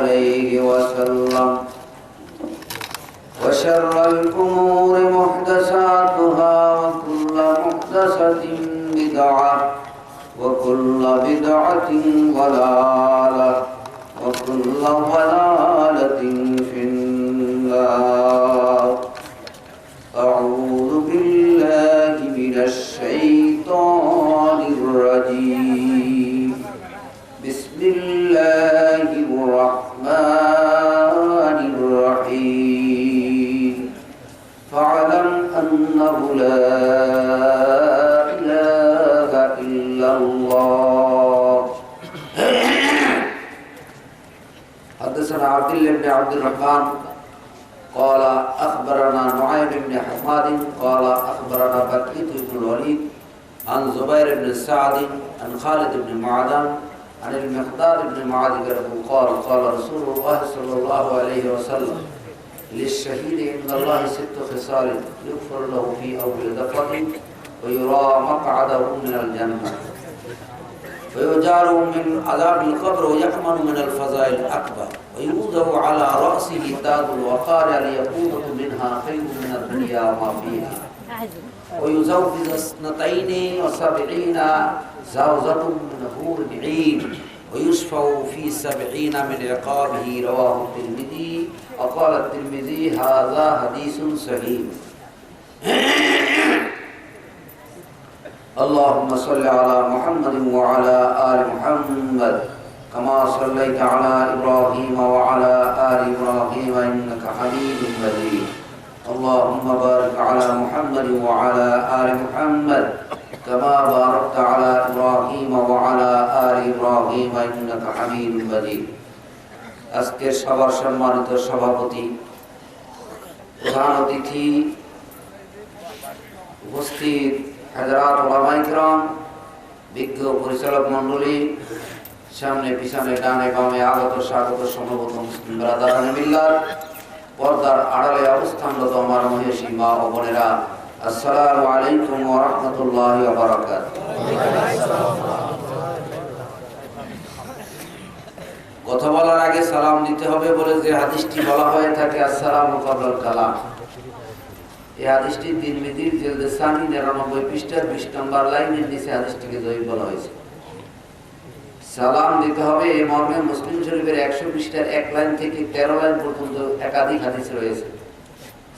عليه وسلم وشر الأمور محدثاتها وكل محدثة بدعة وكل بدعة ضلالة وكل ضلالة في النار. أعوذ بالله من الشيطان الرجيم. بسم الله الرحمن الرحيم. فاعلم أنه لا إله إلا الله. حدثنا عبد الله بن عبد الرحمن قال أخبرنا نعيم بن حماد قال أخبرنا بقية بن الوليد عن زبير بن سعد عن خالد بن معدان عن المقدار بن معاذ قال قال رسول الله صلى الله عليه وسلم للشهيد عند الله 6 خصال يغفر له في أول دفعة ويرى مقعده من الجنة ويجار من عذاب القبر ويأمن من الفزع الأكبر ويوضع على رأسه تاج الوقار ليقوده منها خير من الدنيا وما فيها ويزوج 72 زوجة من حور عين ويشفع في 70 من عقابه. رواه الترمذي وقال الترمذي هذا حديث صحيح. اللهم صل على محمد وعلى آل محمد كما صليت على إبراهيم وعلى آل إبراهيم إنك حميد مجيد. اللهم بارك على محمد وعلى آل محمد كما باركت على إبراهيم وعلى آل إبراهيم إنك حميد مجيد. আজকের সবার সম্মানিত সভাপতি, প্রধান অতিথি, উপস্থিত হাজরাত ওলামায়ে কেরাম, বিজ্ঞ পরিচালক মণ্ডলী, সামনে পিছনে ডানে বামে আগত স্বাগত সমবেত মুসলিম ব্রাদারানে মিল্লাত, পর্দার আড়ালে অবস্থানরত আমার মহিষী মা ও বোনেরা, আসসালামু আলাইকুম ওয়া রাহমাতুল্লাহি ওয়া বারাকাতুহু। কথা বলার আগে সালাম দিতে হবে বলে যে হাদিসটি বলা হয়ে থাকে আসসালামু ক্বাবলাল কালাম, এই হাদিসটি তিরমিজির জিলদে সানি 99 পৃষ্ঠার 20 নম্বর লাইনের নিচে হাদিসটিকে জয়ী বলা হয়েছে। সালাম দিতে হবে এই মর্মে মুসলিম শরীফের 100 পৃষ্ঠার 1 লাইন থেকে 13 লাইন পর্যন্ত একাধিক হাদিস রয়েছে।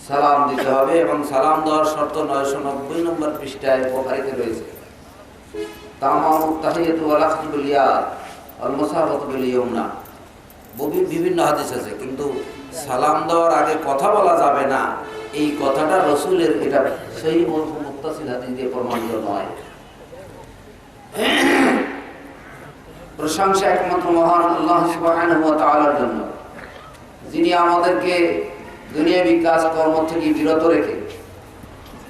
সালাম দিতে হবে এবং সালাম দেওয়ার শর্ত 990 নম্বর পৃষ্ঠায় বুখারীতে রয়েছে। তামামুত তাহিয়াতু ওয়াল আখযু বিল ইয়াদ ওয়াল মুসাফাতু বিল ইয়ামনা, বিভিন্ন হাদিস আছে, কিন্তু সালাম দেওয়ার আগে কথা বলা যাবে না এই কথাটা রাসূলের এটা সহিহ মুত্তাসিল হাদিস দিয়ে প্রমাণিত নয়। প্রশংসা একমাত্র মহান আল্লাহ সুবহানাহু ওয়া তাআলার জন্য, যিনি আমাদেরকে দুনিয়াবি কাজ কর্ম থেকে বিরত রেখে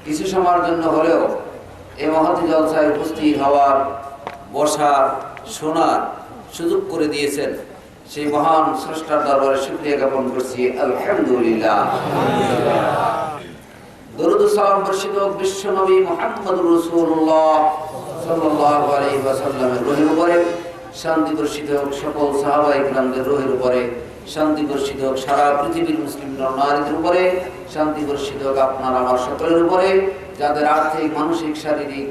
কিছু সময়ের জন্য হলেও এই মহৎ জলসায় উপস্থিত হওয়ার, বসার, শোনার সুযোগ করে দিয়েছেন। সেই মহান স্রষ্টার দরবারে শুকরিয়া জ্ঞাপন করছি, আলহামদুলিল্লাহ। দরুদ ও সালাম বর্ষিত বিশ্ব নবী মুহাম্মদুর রাসূলুল্লাহ সাল্লাল্লাহু আলাইহি ওয়াসাল্লামের রূহের উপরে, শান্তি বর্ষিত হোক সকল সাহাবায়ে কিরামদের রূহের উপরে, শান্তি বর্ষিত হোক সারা পৃথিবীর মুসলিম নারীদের উপরে, শান্তি বর্ষিত হোক আপনার আমার সকলের উপরে, যাদের আর্থিক, মানসিক, শারীরিক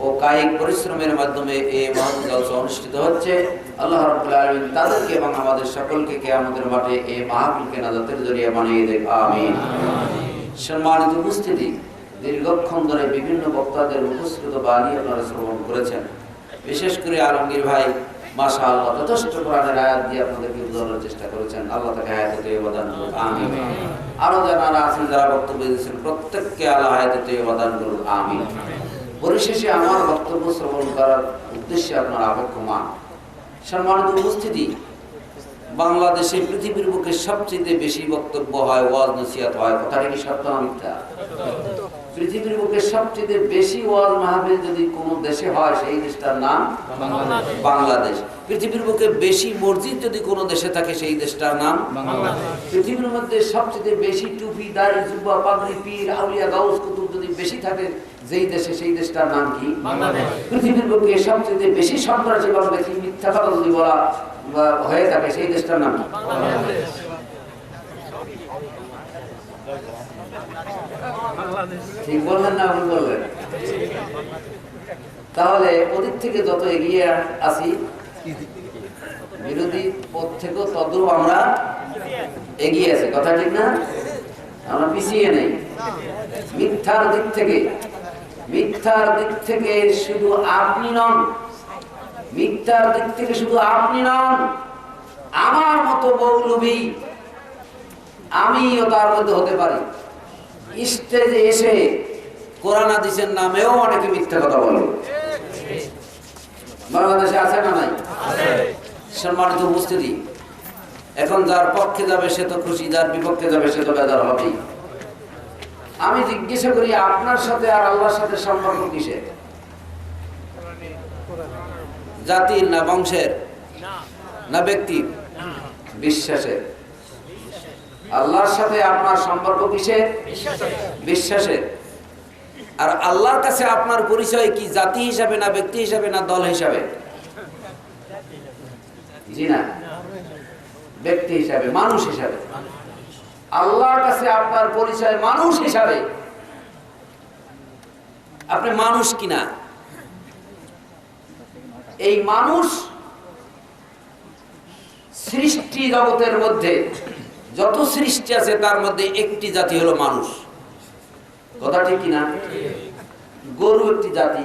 ও কায়িক পরিশ্রমের মাধ্যমে এই মহৎ জলসা অনুষ্ঠিত হচ্ছে। আল্লাহ রাব্বুল আলামিন তাদেরকে এবং আমাদের সকলকে কিয়ামতের মাঠে এই মাহফিলকে নাজাতের জরিয়া বানিয়ে দেন, আমিন। সম্মানিত উপস্থিতি, দীর্ঘক্ষণ ধরে বিভিন্ন বক্তাদের উপস্থিত বাণী আপনারা শ্রবণ করেছেন। বিশেষ করে আলমগীর ভাই মাশাআল্লাহ যথেষ্ট কোরআনের আয়াত দিয়ে আপনাদেরকে বোঝানোর চেষ্টা করেছেন। আল্লাহ তাকে হায়াতে তৈয়বা দান করুন, আমিন। আরো যারা আছেন, যারা বক্তব্য দিয়েছেন, প্রত্যেককে আল্লাহ হায়াতে তৈয়বা দান করুন, আমিন। পরিশেষে আমার বক্তব্য শ্রবণ করার উদ্দেশ্যে আপনার আবেগমান। সম্মানিত উপস্থিতি, বাংলাদেশে পৃথিবীর বুকে সবচেয়ে বেশি বক্তব্য হয়, ওয়াজ নসিহত হয়, কথাটা কি সত্য না মিথ্যা? পৃথিবীর বুকে সবচেয়ে বেশি ওয়াজ মাহফিল যদি কোনো দেশে হয় সেই দেশটার নাম বাংলাদেশ। পৃথিবীর বুকে বেশি মসজিদ যদি কোনো দেশে থাকে সেই দেশটার নাম বাংলাদেশ। পৃথিবীর মধ্যে সবচেয়ে বেশি টুপি, দাড়ি, জুব্বা, পাগড়ি, পীর, আউলিয়া, গাউস, কুতুব যদি বেশি থাকে যেই দেশে সেই দেশটার নাম কি বাংলাদেশ। পৃথিবীর বুকে সবচেয়ে বেশি সন্ত্রাসী এবং বেশি মিথ্যা কথা যদি বলা হয়ে থাকে সেই দেশটার নাম ঠিক বললেন না ভুল বললেন? তাহলে ওদিক থেকে যত এগিয়ে আসি বিরোধী পথ থেকেও তদ্রুপ আমরা এগিয়ে আছি, কথা ঠিক না? আমরা পিছিয়ে নেই। মিথ্যার দিক থেকে শুধু আপনি নন, মিথ্যার দিক থেকে শুধু আপনি নন, আমার মতো মৌলবী আমিও তার মধ্যে হতে পারি। স্টেজে এসে কোরআন হাদিসের নামেও অনেকে মিথ্যা কথা বলে। বাংলাদেশে আছে না নাই? সম্মানিত উপস্থিতি, এখন যার পক্ষে যাবে সে তো খুশি, যার বিপক্ষে যাবে সে তো বেজার হবেই। আমি জিজ্ঞাসা করি আপনার সাথে আর আল্লাহর সাথে সম্পর্ক কিসের? জাতির না বংশের না ব্যক্তির? বিশ্বাসের। আল্লাহর সাথে আপনার সম্পর্ক কিসের? বিশ্বাসের। আর আল্লাহর কাছে আপনার পরিচয় কি জাতি হিসাবে না ব্যক্তি হিসাবে না দল হিসাবে? জি না, ব্যক্তি হিসাবে, মানুষ হিসাবে। আল্লাহর কাছে আপনার পরিচয় মানুষ হিসাবে। আপনি মানুষ কিনা? এই মানুষ সৃষ্টি জগতের মধ্যে যত সৃষ্টি আছে তার মধ্যে একটি জাতি হলো মানুষ, কথা ঠিক কিনা? গরু একটি জাতি,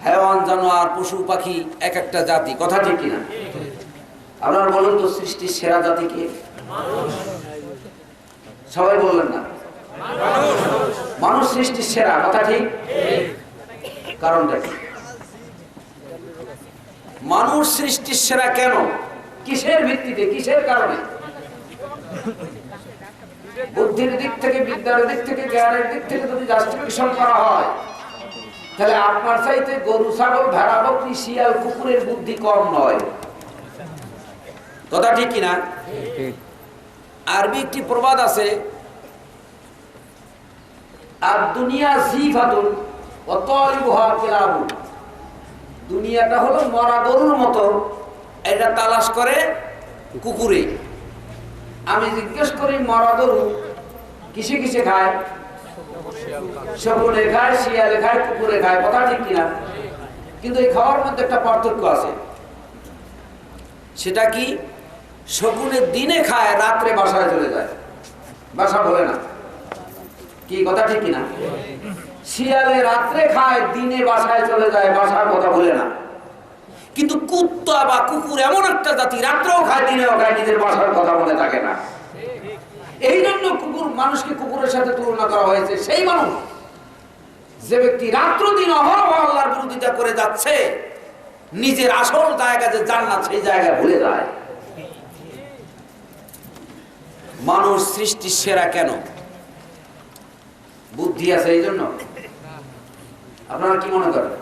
হায়াওয়ান জানোয়ার পশু পাখি এক একটা জাতি, কথা ঠিক কিনা? আপনারা বলুন তো সৃষ্টির সেরা জাতি কে? সবাই বললেন না? মানুষ সৃষ্টির সেরা, কথা ঠিক? কারণটা কি? মানুষ সৃষ্টির সেরা কেন? কিসের ভিত্তিতে, কিসের কারণে? বুদ্ধির দিক থেকে, বিদ্যার দিক থেকে, জ্ঞানের দিক থেকে যদি জাস্টিফিকেশন করা হয়, তাহলে আপনার চাইতে গরু ছাগল ভেড়া বকরি শিয়াল কুকুরের বুদ্ধি কম নয়, কথা ঠিক কিনা? আরবি একটি প্রবাদ আছে, আর দুনিয়া জিফাতুন ওয়া তালিবুহা কিলাবুন। দুনিয়াটা হলো মরা গরুর মতো, এটা তালাশ করে কুকুরে। আমি জিজ্ঞেস করি মরা গরু কিসে কিসে খায়? শকুনে খায়, শিয়ালে খায়, কুকুরে খায়, কথা ঠিক কিনা? কিন্তু এই খাওয়ার মধ্যে একটা পার্থক্য আছে। সেটা কি? শকুনে দিনে খায়, রাত্রে বাসায় চলে যায়, বাসা বলে না, কি কথা ঠিক কিনা? শিয়ালে রাত্রে খায়, দিনে বাসায় চলে যায়, বাসার কথা বলে না। কিন্তু কুত্তা বা কুকুর এমন একটা জাতি, রাত্রেও খায় দিনেও খায়, নিজের বাসার কথা মনে থাকে না। এই জন্য কুকুর মানুষকে কুকুরের সাথে তুলনা করা হয়েছে। সেই মানুষ যে ব্যক্তি রাত্র দিন অহরহ আল্লাহর বিরোধিতা করে যাচ্ছে, নিজের আসল জায়গা যে জান্নাত সেই জায়গায় ভুলে যায়। মানুষ সৃষ্টির সেরা কেন? বুদ্ধি আছে এই জন্য। আপনারা কি মনে করেন?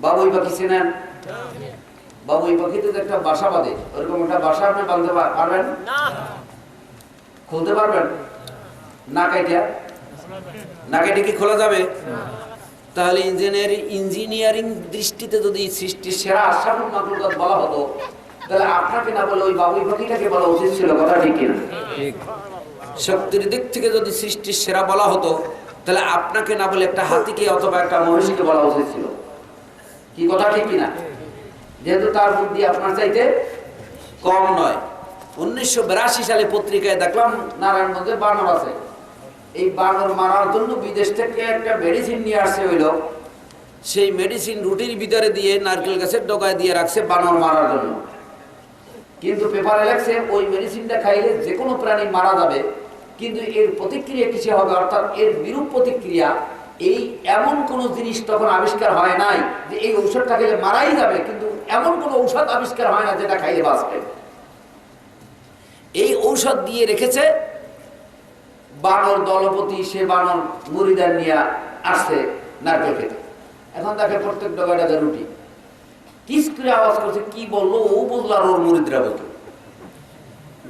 বাবুই পাখি চেনেন? বাবুই পাখিতে তো একটা বাসা বাঁধে, ওরকম একটা বাসা আপনি বাঁধতে পারবেন? খুলতে পারবেন? না কেটে কি খোলা যাবে? তাহলে ইঞ্জিনিয়ারিং দৃষ্টিতে যদি সৃষ্টির সেরা আশরাফুল মাখলুকাত বলা হতো, তাহলে আপনাকে না বলে ওই বাবুই পাখিটাকে বলা উচিত ছিল, কথা ঠিক কিনা? শক্তির দিক থেকে যদি সৃষ্টির সেরা বলা হতো, তাহলে আপনাকে না বলে একটা হাতিকে অথবা একটা মহিষীকে বলা উচিত ছিল, কি কথা ঠিক কিনা? যেহেতু তার বুদ্ধি আপনার চাইতে কম নয়। 1982 সালে পত্রিকায় দেখলাম নারায়ণগঞ্জে বানর আছে। এই বানর মারার জন্য বিদেশ থেকে একটা মেডিসিন নিয়ে আসছে হইল, সেই মেডিসিন রুটির ভিতরে দিয়ে নারকেল গাছের ডগায় দিয়ে রাখছে বানর মারার জন্য। কিন্তু পেপারে লেখছে ওই মেডিসিনটা খাইলে যে কোনো প্রাণী মারা যাবে, কিন্তু এর প্রতিক্রিয়া কিছু হবে, অর্থাৎ এর বিরূপ প্রতিক্রিয়া। এই এমন কোন জিনিস তখন আবিষ্কার হয় নাই যে এই ঔষধটা খেলে মারাই যাবে, কিন্তু এমন কোন ঔষধ আবিষ্কার হয় না যেটা খাইলে বাঁচবে। এই ঔষধ দিয়ে রেখেছে। বানর দলপতি সে বানর মুড়িদার নিয়ে আসছে নারকেল খেতে। এখন তাকে প্রত্যেক ডগায় রুটি কিস করে আওয়াজ করছে, কি বললো ও বুঝলো আর ওর মুরিদরা বলতো।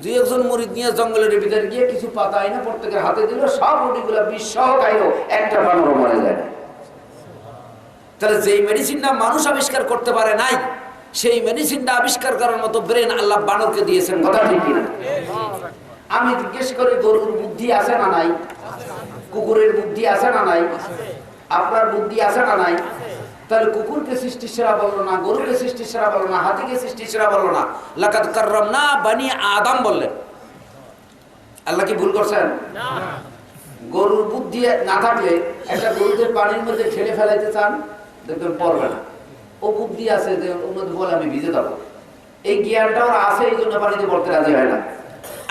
দুই একজন মুরিদ নিয়ে জঙ্গলের ভিতরে গিয়ে কিছু পাতা আইনা প্রত্যেকের হাতে দিল, সব রুটিগুলো বিষ সহ খাইলো, একটা বানর মরে যায় না। তাহলে যেই মেডিসিনটা মানুষ আবিষ্কার করতে পারে নাই, সেই মেডিসিনটা আবিষ্কার করার মতো ব্রেন আল্লাহ বানরকে দিয়েছেন। কথা ঠিক কিনা? আমি জিজ্ঞেস করি, গরুর বুদ্ধি আছে না নাই? কুকুরের বুদ্ধি আছে না নাই? আপনার বুদ্ধি আছে না নাই? তাহলে কুকুরকে সৃষ্টির সেরা বললো না, গরুকে সৃষ্টির সেরা বললো না, হাতিকে সৃষ্টির সেরা বললো না, লাকাদ কাররামনা বানি আদম বললেন। আল্লাহ কি ভুল করছেন? গরুর বুদ্ধি না থাকলে একটা গরুকে পানির মধ্যে ঠেলে ফেলাইতে চান, দেখবেন পড়বে না। ও বুদ্ধি আছে যে উন্নত বলে আমি ভিজে যাবো, এই জ্ঞানটা ওর আছে, এই জন্য পানিতে পড়তে রাজি হয় না,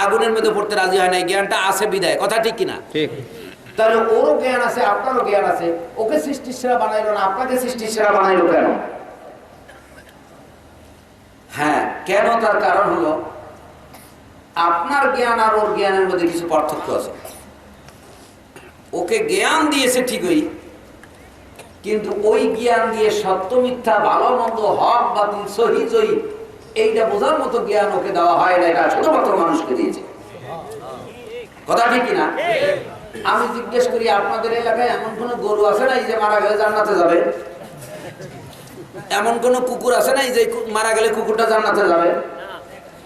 আগুনের মধ্যে পড়তে রাজি হয় না। এই জ্ঞানটা আছে বিদায়। কথা ঠিক কিনা? ঠিক। তাহলে ওরও জ্ঞান আছে, আপনারও জ্ঞান আছে। ওকে সৃষ্টির সেরা বানাইলো না, আপনাকে সৃষ্টির সেরা বানাইলো কেন? হ্যাঁ, কেন? তার কারণ হলো আপনার জ্ঞান আর ওর জ্ঞানের মধ্যে কিছু পার্থক্য আছে। ওকে জ্ঞান দিয়েছে ঠিকই, কিন্তু ওই জ্ঞান দিয়ে সত্য মিথ্যা, ভালো মন্দ, হক বাতিল, সহি জয়ী এইটা বোঝার মতো জ্ঞান ওকে দেওয়া হয় না। এটা শুধুমাত্র মানুষকে দিয়েছে। কথা ঠিক কিনা? আমি জিজ্ঞেস করি, আপনাদের এলাকায় এমন কোন গরু আছে নাই যে মারা গেলে জান্নাতে যাবে? এমন কোন কুকুর আছে নাই যে মারা গেলে কুকুরটা জান্নাতে যাবে?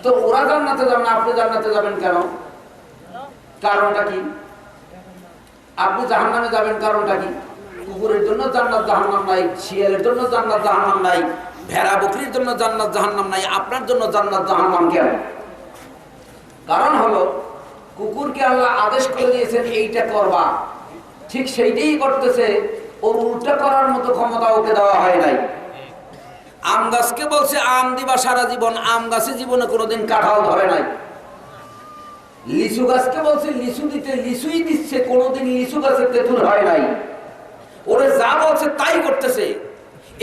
তো ওরা জান্নাতে যাবে না, আপনি জান্নাতে যাবেন কেন? কারণটা কি? আপনি জাহান্নামে যাবেন, কারণটা কি? কুকুরের জন্য জান্নাত জাহান্নাম নাই, শিয়ালের জন্য জান্নাত জাহান্নাম নাই, ভেড়া বকরির জন্য জান্নাত জাহান্নাম নাই, আপনার জন্য জান্নাত জাহান্নাম কেন? কারণ হলো কুকুরকে আল্লাহ আদেশ করে দিয়েছেন এইটা করবা, ঠিক সেইটাই করতেছে, ওর উল্টা করার মতো ক্ষমতা ওকে দেওয়া হয় নাই। আম গাছকে বলছে আম দিবা সারা জীবন, আম গাছে জীবনে কোনোদিন কাঁঠাল ধরে নাই। লিচু গাছকে বলছে লিচু দিতে, লিচুই দিচ্ছে, কোনোদিন লিচু গাছে তেঁতুল হয় নাই। ওরে যা বলছে তাই করতেছে।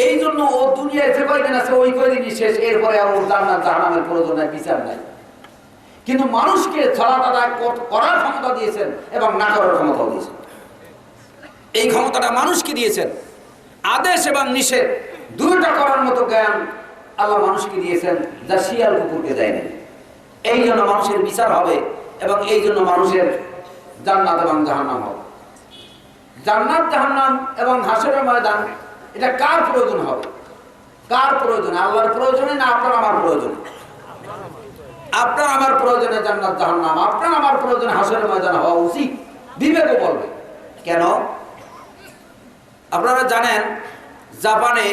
এই জন্য ও দুনিয়ায় যে কয়দিন আছে ওই কয়দিনই শেষ, এরপরে আর ওর জান্নাত জাহান্নামের প্রয়োজন নাই, বিচার নাই। কিন্তু মানুষকে ছড়াটা করার ক্ষমতা দিয়েছেন এবং না করার ক্ষমতাও দিয়েছেন। এই ক্ষমতাটা মানুষকে দিয়েছেন। আদেশ এবং নিষেধ দুইটা করার মতো জ্ঞান আল্লাহ মানুষকে দিয়েছেন, যা শিয়াল কুকুরকে দেয়নি। এই জন্য মানুষের বিচার হবে এবং এই জন্য মানুষের জান্নাত এবং জাহান্নাম হবে। জান্নাত জাহান্নাম এবং হাসরের ময়দান, এটা কার প্রয়োজন হবে? কার প্রয়োজনে? আল্লাহর প্রয়োজনে না আপনার আমার প্রয়োজনে? আপনার আমার প্রয়োজনে জান্নাত জাহান্নাম, আপনার আমার প্রয়োজনে হাসরের ময়দান হওয়া উচিত। বিবেকও বলবে। কেন? আপনারা জানেন জাপানে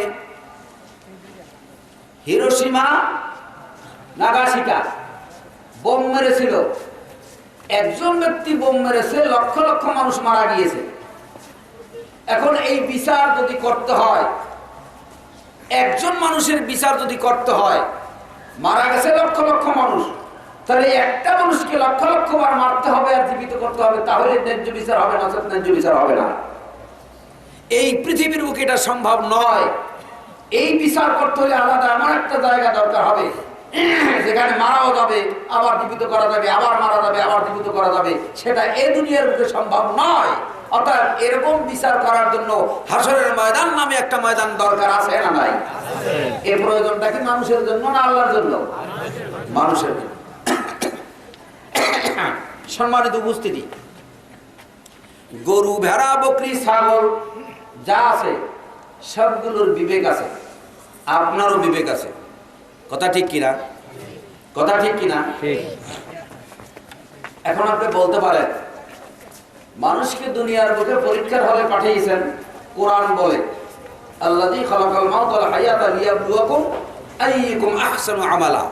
হিরোশিমা নাগাসাকি বোম মেরেছিল। একজন ব্যক্তি বোম মেরেছে, লক্ষ লক্ষ মানুষ মারা গিয়েছে। এখন এই বিচার যদি করতে হয়, একজন মানুষের বিচার যদি করতে হয়, মারা গেছে লক্ষ লক্ষ মানুষ, তাহলে একটা মানুষকে লক্ষ লক্ষ বার মারতে হবে আর জীবিত করতে হবে, তাহলে ন্যায্য বিচার হবে না, ন্যায্য বিচার হবে না। এই পৃথিবীর বুকে এটা সম্ভব নয়। এই বিচার করতে হলে আলাদা এমন একটা জায়গা দরকার হবে যেখানে মারাও যাবে, আবার জীবিত করা যাবে, আবার মারা যাবে, আবার জীবিত করা যাবে। সেটা এই দুনিয়ার বুকে সম্ভব নয়। অর্থাৎ এরকম বিচার করার জন্য হাসরের ময়দান নামে একটা ময়দান দরকার আছে না নাই? এই প্রয়োজনটা কি মানুষের জন্য না আল্লাহর জন্য? মানুষের জন্য। সম্মানিত উপস্থিতি, গরু, ভেড়া, বকরি, ছাগল যা আছে সবগুলোর বিবেক আছে, আপনারও বিবেক আছে। কথা ঠিক কিনা? কথা ঠিক কিনা? এখন আপনি বলতে পারেন, মানুষকে দুনিয়ার বুকে পরীক্ষার হলে পাঠিয়েছেন, কোরআন বলে আল্লাযী খালাকাল মাউতা ওয়াল হায়াতা লিয়াবলুয়াকুম আইয়ুকুম আহসানু আমালা।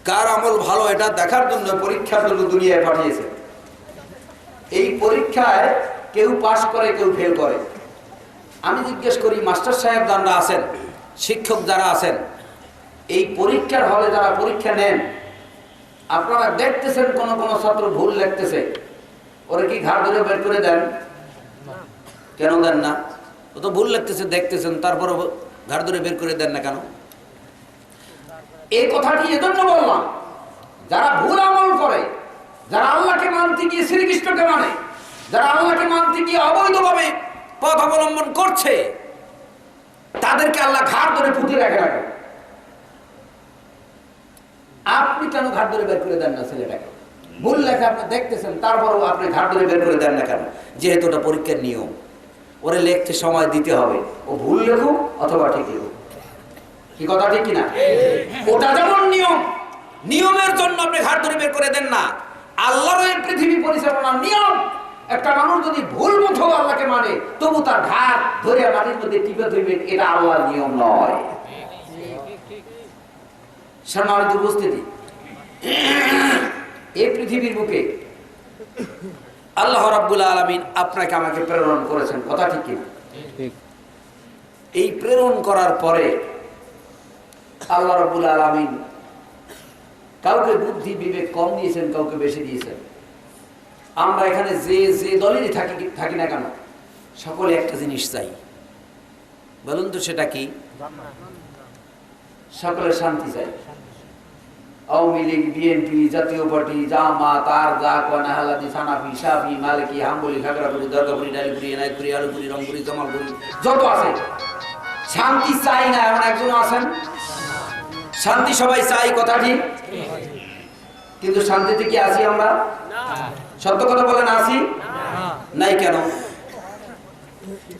কার আমল ভালো এটা দেখার জন্য পরীক্ষার জন্য দুনিয়ায় পাঠিয়েছেন। এই পরীক্ষায় কেউ পাস করে, কেউ ফেল করে। আমি জিজ্ঞেস করি, মাস্টার সাহেব যারা আছেন, শিক্ষক যারা আছেন, এই পরীক্ষার হলে যারা পরীক্ষা নেন, আপনারা দেখতেছেন কোন কোন ছাত্র ভুল লিখতেছে, ওরা কি ঘাড় ধরে বের করে দেন? কেন দেন না? ও তো ভুল লিখতেছে, দেখতেছেন, তারপরে ঘাড় ধরে বের করে দেন না কেন? এই কথাটি এজন্য বললাম, যারা ভুল আমল করে, যারা আল্লাহকে মানতে গিয়ে শ্রীকৃষ্ণকে মানে, যারা আল্লাহকে মানতে গিয়ে অবৈধভাবে পথ অবলম্বন করছে, তাদেরকে আল্লাহ ঘাড় ধরে পুঁতে রাখে। আপনি কেন ঘাড় ধরে বের করে দেন না ছেলেটাকে? ভুল লেখা আপনি দেখতেছেন, তারপরও আপনি ঘাড় ধরে বের করে দেন না কেন? যেহেতু ওটা পরীক্ষার নিয়ম, ওরে লিখতে সময় দিতে হবে। ও ভুল লেখুক অথবা ঠিক লেখুক, কি কথা ঠিক কিনা? ওটা যেমন নিয়ম, নিয়মের জন্য আপনি ঘাট ধরে বের করে দেন না। আল্লাহর এই পৃথিবী পরিচালনার নিয়ম, একটা মানুষ যদি ভুল মতো আল্লাহকে মানে তবু তার ঘাট ধরে মাটির মধ্যে টিপে ধরবেন, এটা আল্লাহর নিয়ম নয়। সম্মানিত উপস্থিতি, এই পৃথিবীর বুকে আল্লাহ রাব্বুল আলামিন আপনাকে আমাকে প্রেরণ করেছেন, কথা ঠিক কিনা? এই প্রেরণ করার পরে আল্লাহ রাব্বুল আলামিন কাউকে বুদ্ধি বিবেক কম দিয়েছেন, কাউকে বেশি দিয়েছেন। আমরা এখানে যে যে দলেরই থাকি না কেন, সকলে একটা জিনিস চাই, বলুন তো সেটা কি? সকলে শান্তি চাই। আওয়ামী লীগ, বিএনপি, জাতীয় পার্টি, জামাত, আর যা কোনা, হালাদি, সানাফি, শাফি, মালিকি, হাম্বলি, খাগড়াপুরি, দুর্গাপুরি, ডালিপুরি, এনায়তপুরি, আলুপুরি, রংপুরি, জামালপুরি, যত আছে শান্তি চাই না এমন একজন আছেন? শান্তি সবাই চাই, কথা ঠিক, কিন্তু শান্তিতে কি আছি আমরা? সত্য কথা বলেন, আছি নাই কেন?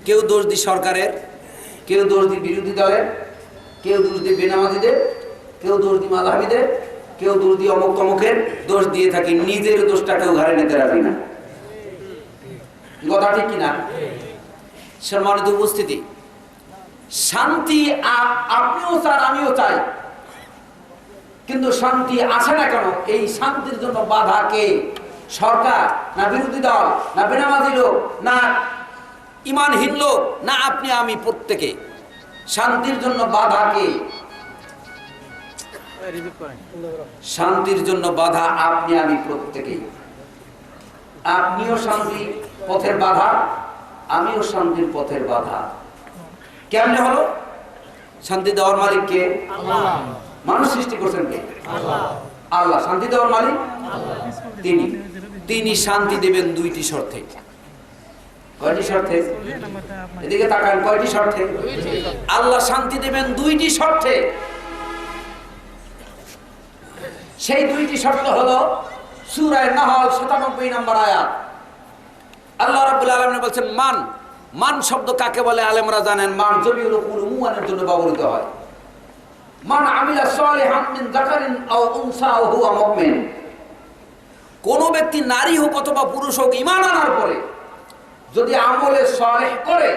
কেউ দোষ দি সরকারের, কেউ দোষ দি বিরোধী দলের, কেউ দোষ দি বেনামাজিদের, কেউ দোষ দি মাযহাবীদের, কেউ দোষ দি অমুক তমুকের, দোষ দিয়ে থাকি, নিজের দোষটা কেউ ঘাড়ে নিতে রাখি না। কথা ঠিক কিনা? সম্মানিত উপস্থিতি, শান্তি আপনিও চান, আমিও চাই, কিন্তু শান্তি আসে না কেন? এই শান্তির জন্য বাধা কে? সরকার, না বিরোধী দল, না বেনামাজি লোক, না ঈমানহীন লোক, না আপনি আমি? প্রত্যেকে। শান্তির জন্য বাধা কে? শান্তির জন্য বাধা আপনি আমি প্রত্যেকেই। আপনিও শান্তি পথের বাধা, আমিও শান্তির পথের বাধা। কেমনে হলো? শান্তি দেওয়ার মালিক কে? আল্লাহ। মানুষ সৃষ্টি করছেন কে? আল্লাহ। আল্লাহ। শান্তি দেওয়ার মালিক তিনি। তিনি শান্তি দেবেন দুইটি শর্তে। কয়টি শর্তে? এদিকে তাকান, কয়টি শর্তে? আল্লাহ শান্তি দেবেন দুইটি শর্তে। সেই দুইটি শর্ত হলো সূরা নাহল ৯৭ নম্বর আয়াত। আল্লাহ রাব্বুল আলামিন বলেন, মান। মান শব্দ কাকে বলে আলেমরা জানেন? মান জমিউল উলুমের জন্য ব্যবহৃত হয়। মান আমিলা সালিহান মিন যাকারিন আও উনসা ওয়া হুয়া মুমিন। কোন ব্যক্তি নারী হোক অথবা পুরুষ হোক, ঈমান আনার পরে যদি আমলে সালেহ করে,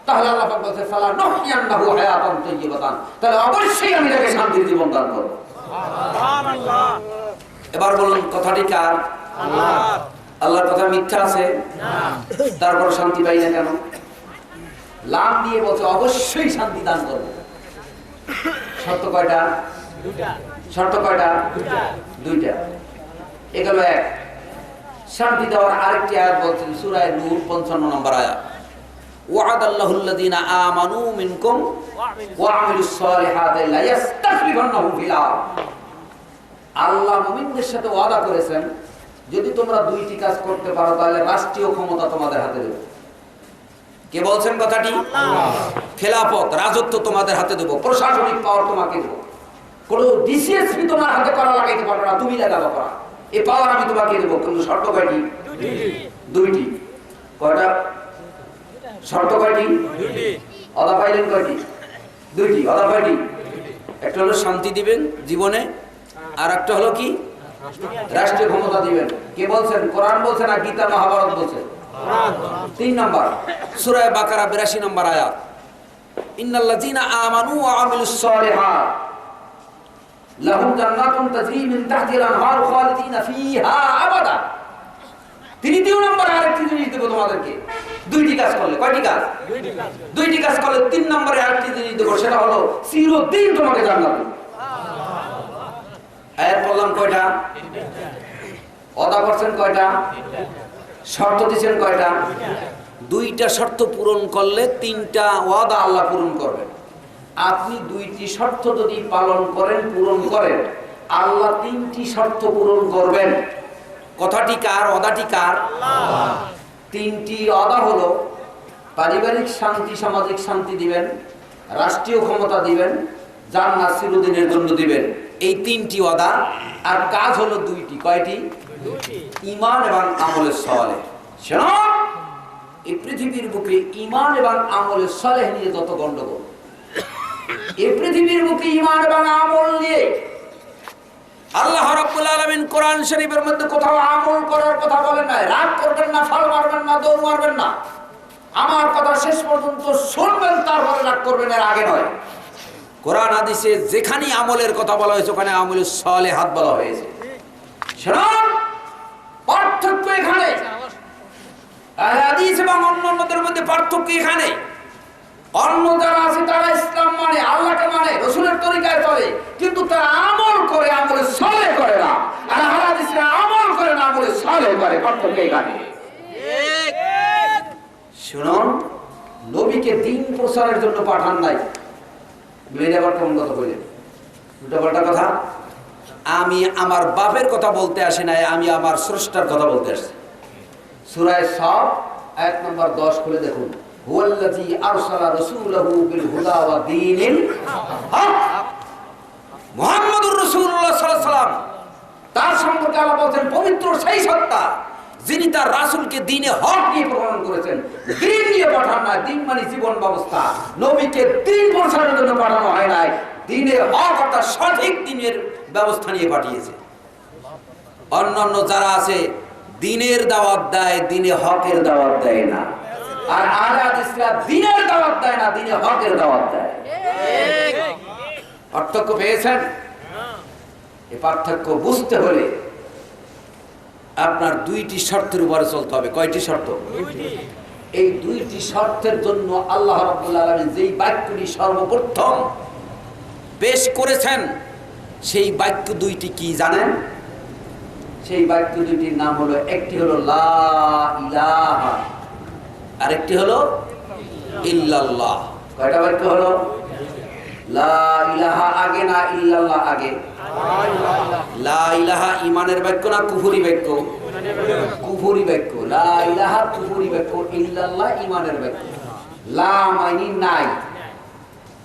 তাহলে আল্লাহ পাক বলেন ফালা নুহইয়ান্নাহু হায়াতান তাইয়্যিবাতান, তাহলে অবশ্যই আমি তাকে শান্তির জীবন দান করব। সুবহানাল্লাহ। এবার বলুন, কথাটি কার? আল্লাহর। আল্লাহর কথা মিথ্যা আছে? না। তারপর শান্তি পাই না কেন? লাম দিয়ে বলছে অবশ্যই শান্তি দান করব। শর্ত কয়টা? দুইটা। শর্ত কয়টা? দুইটা। দুইটা। এগুলো এক। শান্তি দেওয়ার আরেকটি আয়াত বলছেন সূরা নূর ৫৫ নম্বর আয়াত। ওয়া'দাল্লাহুল্লাযীনা আমানু মিনকুম ওয়া আমিলুস সালিহাতি লা ইস্তাখলিফান্নাহুম ফিল আরদ। আল্লাহ মুমিনদের সাথে ওয়াদা করেছেন, যদি তোমরা দুইটি কাজ করতে পারো তাহলে রাষ্ট্রীয় ক্ষমতা তোমাদের হাতে দেব। কে বলছেন কথাটি? আল্লাহ। খেলাফত, রাজত্ব তোমাদের হাতে দেব, প্রশাসনিক পাওয়ার তোমাকে দেব। কোন ডিসিএসপি তোমার হাতে করা লাগাইতে পারবে না, তুমি লাগাবো করা, এই পাওয়ার আমি তোমাকে দেব। কিন্তু শর্ত কয়টি? দুইটি। কয়টা শর্ত? কয়টি? দুইটি। অদা পাইলেন কয়টি? দুইটি। অদা কয়টি? একটা হলো শান্তি দিবেন জীবনে, আর একটা হলো কি? রাষ্ট্রীয় ক্ষমতা দিবেন। কে বলছেন? কোরআন বলছে না গীতা মহাভারত বলছে? কোরআন। ৩ নম্বর সূরা বাকারা ৮২ নম্বর আয়াত। ইন্নাল্লাযীনা আমানু ওয়া আমিলুস সালিহাত লাহুম জান্নাতুন তাজরি মিন তাহতিল আনহার খালিদিনা ফিহা আবাদা। ৩ নম্বর আরেকটি জিনিস দেব তোমাদেরকে, দুইটি কাজ করলে। কয়টি কাজ? দুইটি কাজ। দুইটি কাজ করলে ৩ নম্বরে আরেকটি জিনিস দেব, সেটা হলো চিরদিন তোমাকে জান্নাত। আয়াত বললাম কয়টা? ওয়াদা করছেন কয়টা? শর্ত দিয়েছেন কয়টা? দুইটা শর্ত পূরণ করলে ৩টা ওয়াদা আল্লাহ পূরণ করবেন। আপনি দুইটি শর্ত যদি পালন করেন, পূরণ করেন, আল্লাহ ৩টি শর্ত পূরণ করবেন। কথাটি কার? ওয়াদাটি কার? আল্লাহ। ৩টি ওয়াদা হলো পারিবারিক শান্তি, সামাজিক শান্তি দিবেন, রাষ্ট্রীয় ক্ষমতা দিবেন, জান্নাত চিরদিনের জন্য দিবেন। এই ৩টি ওয়াদা। আর কাজ হলো দুইটি। কয়টি? দুইটি। ঈমান এবং আমলে সালেহ। শুনুন, এই পৃথিবীর বুকে ঈমান এবং আমলে সালেহ নিয়ে যত গন্ডগোল, এই পৃথিবীর বুকে ঈমান এবং আমল নিয়ে আল্লাহ রাব্বুল আলামিন কোরআন শরীফের মধ্যে কোথাও আমল করার কথা বলেন না। রাগ করবেন না, ফাল মারবেন না, দৌড় মারবেন না। আমার কথা শেষ পর্যন্ত শুনবেন, তারপরে রাগ করবেন, এর আগে নয়। কোরআন হাদিসে যেখানে আমলের কথা বলা হয়েছে ওখানে আমলুস সালেহাত বলা হয়েছে। শুনুন, পার্থক্য এখানে। হাদিস এবং অন্যদের মধ্যে পার্থক্য এখানে। অন্য যারা আছে তারা ইসলাম মানে, আল্লাহকে মানে, রাসূলের তরিকায় চলে, কিন্তু তারা আমল করে, আমলে সালেহ করে না। আর হাদিসরা আমল করে না, আমলে সালেহ করে। পার্থক্য এখানে। শুনুন, নবীকে দ্বীন প্রচারের জন্য পাঠান নাই। বলে আবার কোন কথা বললেন? উল্টাপাল্টা কথা। আমি আমার বাপের কথা বলতে আসি নাই, আমি আমার স্রষ্টার কথা বলতে আসছি। সূরা সাফ আয়াত নম্বর 10 খুলে দেখুন। হুয়াল্লাযী আরসালা রাসূলাহু বিল হুদা ওয়া দীনিল হক। মুহাম্মদুর রাসূলুল্লাহ সাল্লাল্লাহু আলাইহি ওয়াসাল্লাম, তার সম্পর্কে আল্লাহ বলেন পবিত্র সেই সত্তা যিনি তার রাসূলকে দ্বীনে হক নিয়ে প্রেরণ করেছেন। দ্বীন নিয়ে পাঠান না, দ্বীন মানে জীবন ব্যবস্থা। নবীকে দ্বীন প্রচারের জন্য পাঠানো হয় নাই, দ্বীনের হক অর্থাৎ সঠিক দ্বীনের ব্যবস্থা নিয়ে পাঠিয়েছে। অন্যান্য যারা আছে দ্বীনের দাওয়াত দেয়, দ্বীনে হকের দাওয়াত দেয় না। আর আহলে হাদিসরা দ্বীনের দাওয়াত দেয় না, দ্বীনে হকের দাওয়াত দেয়। পার্থক্য পেয়েছেন? এই পার্থক্য বুঝতে হলে আপনার দুইটি শর্তের উপরে চলতে হবে। কয়টি শর্ত? এই দুইটি শর্তের জন্য আল্লাহ রাব্বুল আলামিন যেই বাক্যটি সর্বপ্রথম পেশ করেছেন, সেই বাক্য দুইটি কি জানেন? সেই বাক্য দুইটির নাম হলো, একটি হলো লা ইলাহা, আর একটি হলো ইল্লাল্লাহ। কয়টা বাক্য হলো? লা ইলাহা আগে না ইল্লাল্লাহ আগে? লা ইলাহা ঈমানের বাক্য না কুফরি বাক্য? কুফরি বাক্য। লা ইলাহা কুফরি বাক্য, ইল্লাল্লাহ ঈমানের বাক্য। লা মানে নাই,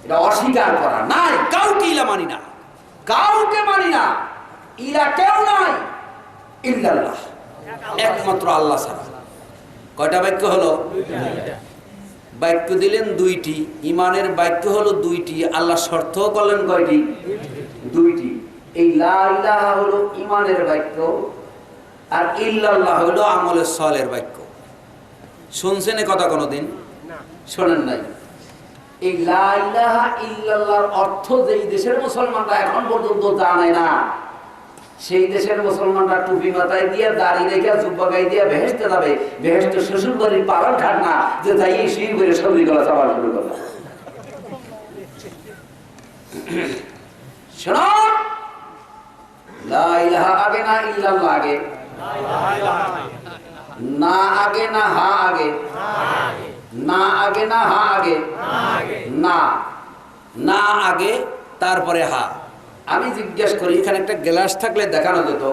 এটা অস্বীকার করা। নাই, কাউকে ইলা মানি না, কাউকে মানি না। ইলা কেউ নাই, ইল্লাল্লাহ একমাত্র আল্লাহ ছাড়া। কয়টা বাক্য হলো? বাক্য দিলেন দুইটি। ঈমানের বাক্য হলো দুইটি, আল্লাহ শর্ত করলেন কয়টি? দুইটি। এই লা ইলাহা হলো ঈমানের বাক্য, আর ইল্লাল্লাহ হলো আমলে সালের বাক্য। শুনছেন এ কথা কোনোদিন? শোনেন নাই। এই লা ইলাহা ইল্লাল্লাহর অর্থ যেই দেশের মুসলমানরা এখন পর্যন্ত জানে না, সেই দেশের মুসলমানরা টুপি মাথায় দিয়ে, দাড়ি রেখে, জুব্বা গায়ে দিয়ে বেহেশতে যাবে। বেহেশতে শ্বশুর বাড়ির পালন খাট না যে যাই শুয়ে করে সবজি গলা চাওয়া শুরু করবে। শোনো, লা ইলাহা আগে না ইল্লাল্লাহ আগে? না আগে না হা আগে? না আগে না হা আগে? না, না আগে তারপরে হা। আমি জিজ্ঞেস করি, এখানে একটা গ্লাস থাকলে দেখানো যেত।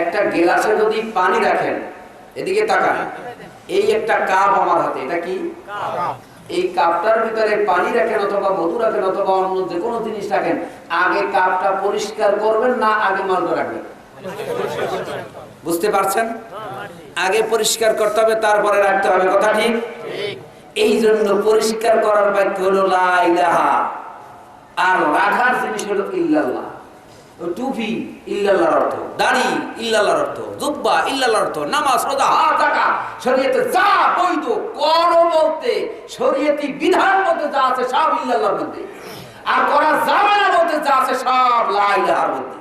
একটা গ্লাসে যদি পানি রাখেন, এদিকে তাকান, এই একটা কাপ আমার হাতে, এটা কি? এই কাপটার ভিতরে পানি রাখেন অথবা মধু রাখেন অথবা অন্য যে কোনো জিনিস রাখেন, আগে কাপটা পরিষ্কার করবেন না আগে মালটা রাখবেন? বুঝতে পারছেন? আগে পরিষ্কার করতে হবে, তারপরে রাখতে হবে। কথা ঠিক? এই জন্য পরিষ্কার করার বাক্য হলো লা ইলাহা, আর রাখার জিনিস হলো ইল্লাল্লাহ। টুপি ইল্লাল্লাহর অর্থ, দাড়ি ইল্লাল্লাহর অর্থ, জুব্বা ইল্লাল্লাহর অর্থ, নামাজ রোজা হজ যাকাত শরীয়তে যা বৈধ করো বলতে, শরীয়তি বিধান মধ্যে যা আছে সব ইল্লাল্লাহর মধ্যে, আর করা যাবে না বলতে যা আছে সব লা ইলাহার মধ্যে।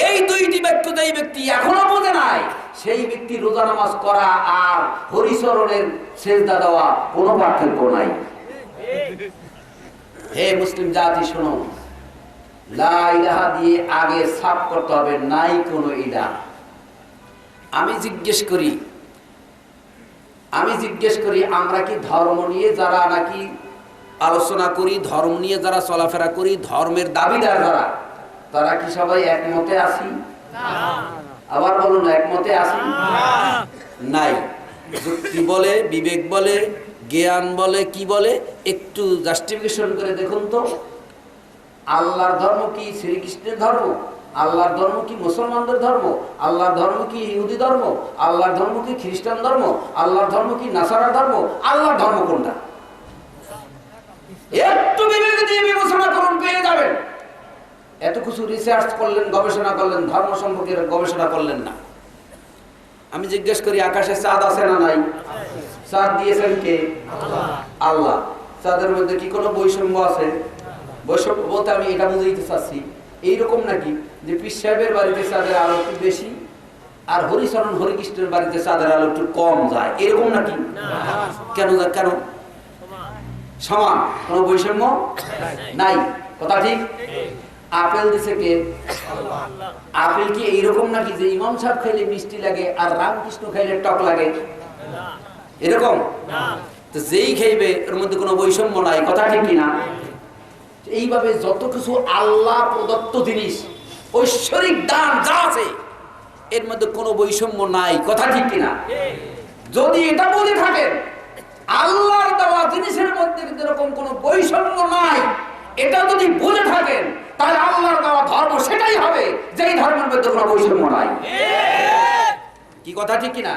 এই দুইটি বাক্য যেই ব্যক্তি এখনো বোঝে নাই, সেই ব্যক্তি রোজা নামাজ করা আর হরিচরণের সেজদা দেওয়া কোনো পার্থক্য নাই। হে মুসলিম জাতি শোনো, লা ইলাহা দিয়ে আগে সাফ করতে হবে নাই কোনো ইলাহ। আমি জিজ্ঞেস করি আমরা কি ধর্ম নিয়ে যারা নাকি আলোচনা করি, ধর্ম নিয়ে যারা চলাফেরা করি, ধর্মের দাবিদার যারা, তারা কি সবাই একমতে আছি? আবার বলুন, একমতে আছি? নাই। যুক্তি বলে, বিবেক বলে, জ্ঞান বলে, কি বলে, একটু জাস্টিফিকেশন করে দেখুন তো। আল্লাহর ধর্ম কি শ্রীকৃষ্ণের ধর্ম? আল্লাহর ধর্ম কি মুসলমানদের ধর্ম? আল্লাহর ধর্ম কি ইহুদি ধর্ম? আল্লাহর ধর্ম কি খ্রিস্টান ধর্ম? আল্লাহর ধর্ম কি নাসারা ধর্ম? আল্লাহর ধর্ম কোনটা? একটু বিবেক মিলিয়ে বিবেচনা করুন, পেয়ে যাবেন। এত কিছু রিসার্চ করলেন, গবেষণা করলেন, ধর্ম সম্পর্কে গবেষণা করলেন না। আমি জিজ্ঞেস করি, আকাশে চাঁদ আছে না নাই? চাঁদ দিয়েছেন কে? আল্লাহ। চাঁদের মধ্যে কি কোনো বৈষম্য আছে? বৈষম্য বলতে আমি এটা বুঝাইতে চাচ্ছি, এইরকম নাকি যে পীর সাহেবের বাড়িতে চাঁদের আলো একটু বেশি আর হরিচরণ হরিকৃষ্ণের বাড়িতে চাঁদের আলো একটু কম যায়, এরকম নাকি? কেন কেন সমান? কোনো বৈষম্য নাই, কথা ঠিক? আপেল দিছে কে? আপেল কি এইরকম নাকি যে ইমাম সাহেব খাইলে মিষ্টি লাগে আর রামকৃষ্ণ খাইলে টক লাগে? এরকম তো যেই খাইবে এর মধ্যে কোনো বৈষম্য নাই, কথা ঠিক কিনা? এইভাবে যত কিছু আল্লাহ প্রদত্ত জিনিস, ঐশ্বরিক দান যা আছে এর মধ্যে কোনো বৈষম্য নাই, কথা ঠিক কিনা? যদি এটা বুঝে থাকেন আল্লাহর দেওয়া জিনিসের মধ্যে যেরকম কোনো বৈষম্য নাই, এটা যদি বুঝে থাকেন তাহলে আল্লাহর দেওয়া ধর্ম সেটাই হবে যেই ধর্মের মধ্যে কোনো বৈষম্য নাই। কি কথা ঠিক কিনা?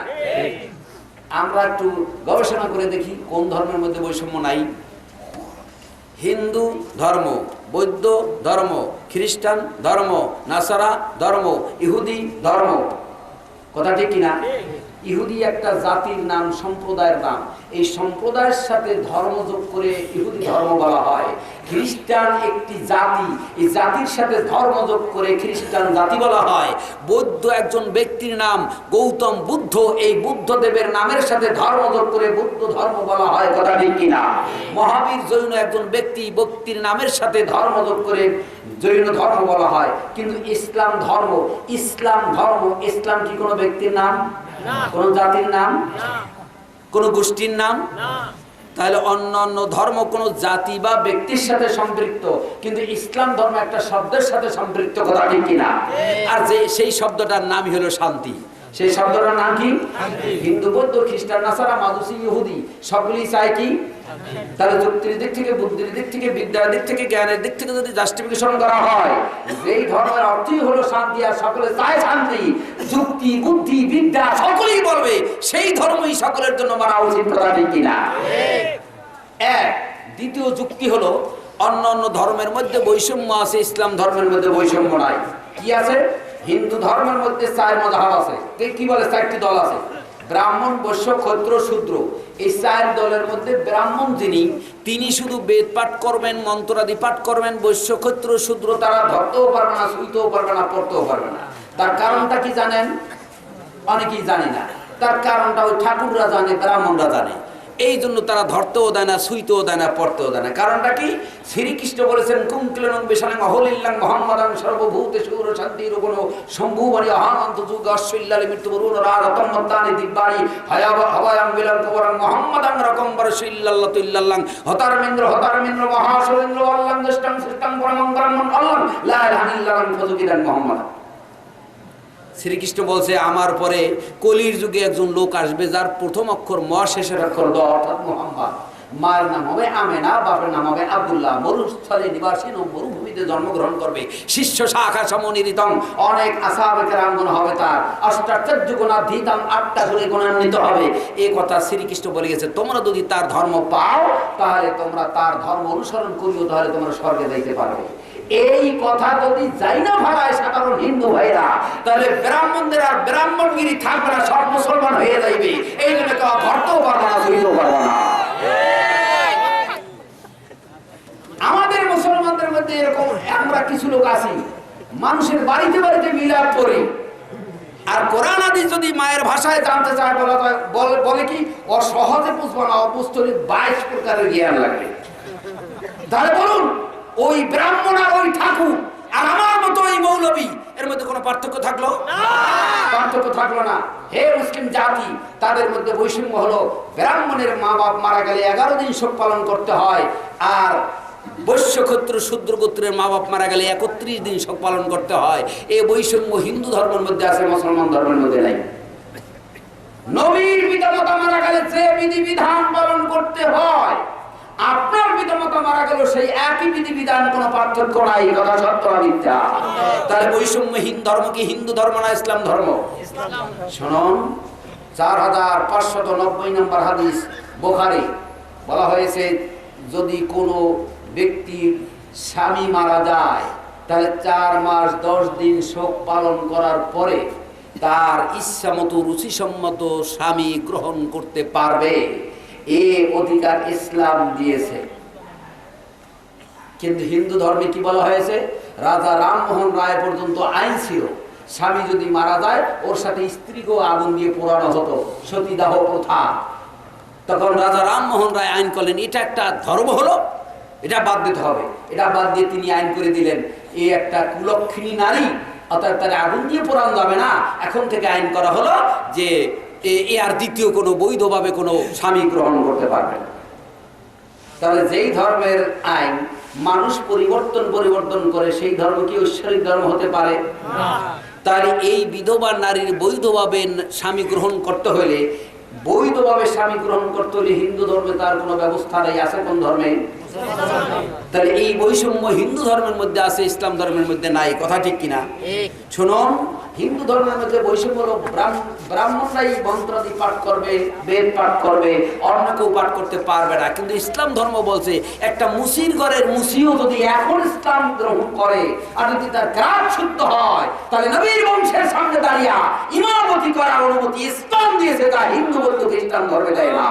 আমরা একটু গবেষণা করে দেখি কোন ধর্মের মধ্যে বৈষম্য নাই। হিন্দু ধর্ম, বৌদ্ধ ধর্ম, খ্রিস্টান ধর্ম, নাসারা ধর্ম, ইহুদি ধর্ম, কথা ঠিক কিনা? ইহুদি একটা জাতির নাম, সম্প্রদায়ের নাম। এই সম্প্রদায়ের সাথে ধর্ম যোগ করে ইহুদি ধর্ম বলা হয়। খ্রিস্টান একটি জাতি, এই জাতির সাথে ধর্ম যোগ করে খ্রিস্টান জাতি বলা হয়। বৌদ্ধ একজন ব্যক্তির নাম, গৌতম বুদ্ধ, এই বুদ্ধ দেবের নামের সাথে ধর্ম যোগ করে বুদ্ধ ধর্ম বলা হয়, কথা ঠিক কিনা? মহাবীর জৈন একজন ব্যক্তির নামের সাথে ধর্ম যোগ করে জৈন ধর্ম বলা হয়। কিন্তু ইসলাম ধর্ম, ইসলাম কি কোনো ব্যক্তির নাম, কোন জাতির নাম, কোন গোষ্ঠীর নাম? তাহলে অন্যান্য ধর্ম কোন জাতি বা ব্যক্তির সাথে সম্পৃক্ত, কিন্তু ইসলাম ধর্ম একটা শব্দের সাথে সম্পৃক্ত, কথা ঠিক কিনা? আর যে সেই শব্দটার নামই হলো শান্তি। সেই শব্দটার নাম কি? হিন্দু, বৌদ্ধ, খ্রিস্টান, নাসারা, মাজুসি, ইহুদি সবগুলি চায় কি? তাহলে যুক্তির দিক থেকে, বুদ্ধির দিক থেকে, বিদ্যার দিক থেকে, জ্ঞানের দিক থেকে যদি জাস্টিফিকেশন করা হয়, যেই ধর্মের অর্থই হলো শান্তি আর সকলে চায় শান্তি, যুক্তি, বুদ্ধি, বিদ্যা সকলেই বলবে সেই ধর্মই সকলের জন্য মানা উচিত, কথা ঠিক কিনা? এক। দ্বিতীয় যুক্তি হলো অন্যান্য ধর্মের মধ্যে বৈষম্য আছে, ইসলাম ধর্মের মধ্যে বৈষম্য নাই। কি আছে? হিন্দু ধর্মের মধ্যে 4 মাযহাব আছে। কি বলে? 4টি দল আছে, ব্রাহ্মণ, বৈশ্য, ক্ষত্র, শূদ্র। এই 4 দলের মধ্যে ব্রাহ্মণ তিনি শুধু বেদ পাঠ করবেন, মন্ত্রাদি পাঠ করবেন। বৈশ্য, ক্ষত্র, শূদ্র তারা ধরতেও পারবে না, ছুঁইতেও পারবে না, পড়তেও পারবে না। তার কারণটা কি জানেন? অনেকেই জানে না। তার কারণটা ওই ঠাকুররা জানে, ব্রাহ্মণরা জানে। এই জন্য তারা ধরতেও দেয় না, ছুঁইতেও দেয় না, পড়তেও দেয় না। কারণটা কি? শ্রীকৃষ্ণ বলেছেন, কুঙ্কিলং বিশালাং অহলিল্লাং মহাম্মদাং সর্বভূতেষু শান্তির গুণ শম্ভুবাণী অহানন্ত যুগ অশ্বইল্লালি মৃত্যু বরুণ রাতম মদ্দানি দিব্বাণী হবায়াং বিলাং কবরাং মহাম্মদাং রকম বরশইল্লাল্লাতু ইল্লাল্লাং হতারমেন্দ্র মহাসুরেন্দ্র আল্লাং দষ্টাং সৃষ্টাং পরমঙ্গলং আল্লাহ লা ইলাহা ইল্লাল্লাহ ফজুকিদান মুহাম্মদ। শ্রীকৃষ্ণ বলছে, আমার পরে কলির যুগে একজন লোক আসবে যার প্রথম অক্ষর ম, শেষের অক্ষর দ, অর্থাৎ মুহাম্মদ। মায়ের নাম হবে আমেনা, বাপের নাম হবে আব্দুল্লাহ। মরুস্থলে নিবাসী মরুভূমিতে জন্মগ্রহণ করবে। শিষ্য শাখা সমনিরিতং, অনেক আসহাবে কেরামগণ হবে তার। অষ্টাচার্য গুণাধীতং, 8টা গুণে গুণান্বিত হবে। এই কথা শ্রীকৃষ্ণ বলে গেছে। তোমরা যদি তার ধর্ম পাও তাহলে তোমরা তার ধর্ম অনুসরণ করিও, তাহলে তোমরা স্বর্গে যাইতে পারবে। এই কথা যদি যাই না ভাড়ায় সাধারণ হিন্দু ভাইরা, তাহলে ব্রাহ্মণদের আর ব্রাহ্মণগিরি থাকবে না, সব মুসলমান হয়ে যাইবে। এই জন্য কেউ ধরতেও পারবে না, ছুঁইতেও পারবে না। আমাদের মুসলমানদের মধ্যে এরকম আমরা কিছু লোক আছি, মানুষের বাড়িতে বাড়িতে মিলাদ করি, আর কোরআন হাদিস যদি মায়ের ভাষায় জানতে চায় বলে কি ও সহজে বুঝবো না, অবস্থলে 22 প্রকারের জ্ঞান লাগবে। তাহলে বলুন, ওই ব্রাহ্মণ আর ওই ঠাকুর আর আমার মতো ওই মৌলবী, এর মধ্যে কোনো পার্থক্য থাকলো? পার্থক্য থাকলো না। হে মুসলিম জাতি, তাদের মধ্যে বৈষম্য হলো, ব্রাহ্মণের মা বাপ মারা গেলে 11 দিন শোক পালন করতে হয়, আর বৈশ্য, ক্ষত্র, শূদ্র গোত্রের মা বাপ মারা গেলে 31 দিন শোক পালন করতে হয়। এই বৈষম্য হিন্দু ধর্মের মধ্যে আছে, মুসলমান ধর্মের মধ্যে নাই। নবীর পিতামাতা মারা গেলে যে বিধিবিধান পালন করতে হয়, আপনার পিতামাতা মারা গেল সেই একই বিধিবিধান, কোনো পার্থক্য নাই। কথা সত্য না মিথ্যা? তাহলে বৈষম্যহীন ধর্ম কি হিন্দু ধর্ম না ইসলাম ধর্ম? শুনুন, 4590 নম্বর হাদিস বুখারী, বলা হয়েছে, যদি কোনো ব্যক্তির স্বামী মারা যায়, তাহলে 4 মাস 10 দিন শোক পালন করার পরে তার ইচ্ছা মতো রুচিসম্মত স্বামী গ্রহণ করতে পারবে, এ অধিকার ইসলাম দিয়েছে। কিন্তু হিন্দু ধর্মে কি বলা হয়েছে? রাজা রামমোহন রায় পর্যন্ত আইন ছিল, স্বামী যদি মারা যায় ওর সাথে স্ত্রীকেও আগুন দিয়ে পোড়ানো হতো, সতীদাহ প্রথা। তখন রাজা রামমোহন রায় আইন করলেন এটা একটা ধর্ম হলো, এটা বাদ দিতে হবে। এটা বাদ দিয়ে তিনি আইন করে দিলেন এই একটা কুলক্ষিনী নারী, অর্থাৎ তার আগুন দিয়ে পোড়ানো যাবে না। এখন থেকে আইন করা হলো যে এ আর দ্বিতীয় কোনো বৈধভাবে কোনো স্বামী গ্রহণ করতে পারবে না। তাহলে যেই ধর্মের আইন মানুষ পরিবর্তন করে, সেই ধর্ম কি ঐশ্বরিক ধর্ম হতে পারে না। তাহলে এই বিধবা নারীর বৈধভাবে স্বামী গ্রহণ করতে হলে, বৈধভাবে স্বামী গ্রহণ করতে হলে হিন্দু ধর্মে তার কোনো ব্যবস্থা নেই। আছে কোন ধর্মে? তাহলে এই বৈষম্য হিন্দু ধর্মের মধ্যে আছে, ইসলাম ধর্মের মধ্যে নাই। কথা ঠিক কিনা? শুনুন, হিন্দু ধর্মের মধ্যে বৈষম্য হলো ব্রাহ্মণরাই মন্ত্রাদি পাঠ করবে, বেদ পাঠ করবে, অন্য কেউ পাঠ করতে পারবে না। কিন্তু ইসলাম ধর্ম বলছে একটা মুসির ঘরের মুসিও যদি এখন ইসলাম গ্রহণ করে আর যদি তার গ্রাম শুদ্ধ হয়, তাহলে নবীর বংশের সামনে দাঁড়িয়ে ইমামতি করার অনুমতি ইসলাম দিয়েছে, তা হিন্দু বৌদ্ধ খ্রিস্টান ধর্মে দেয় না।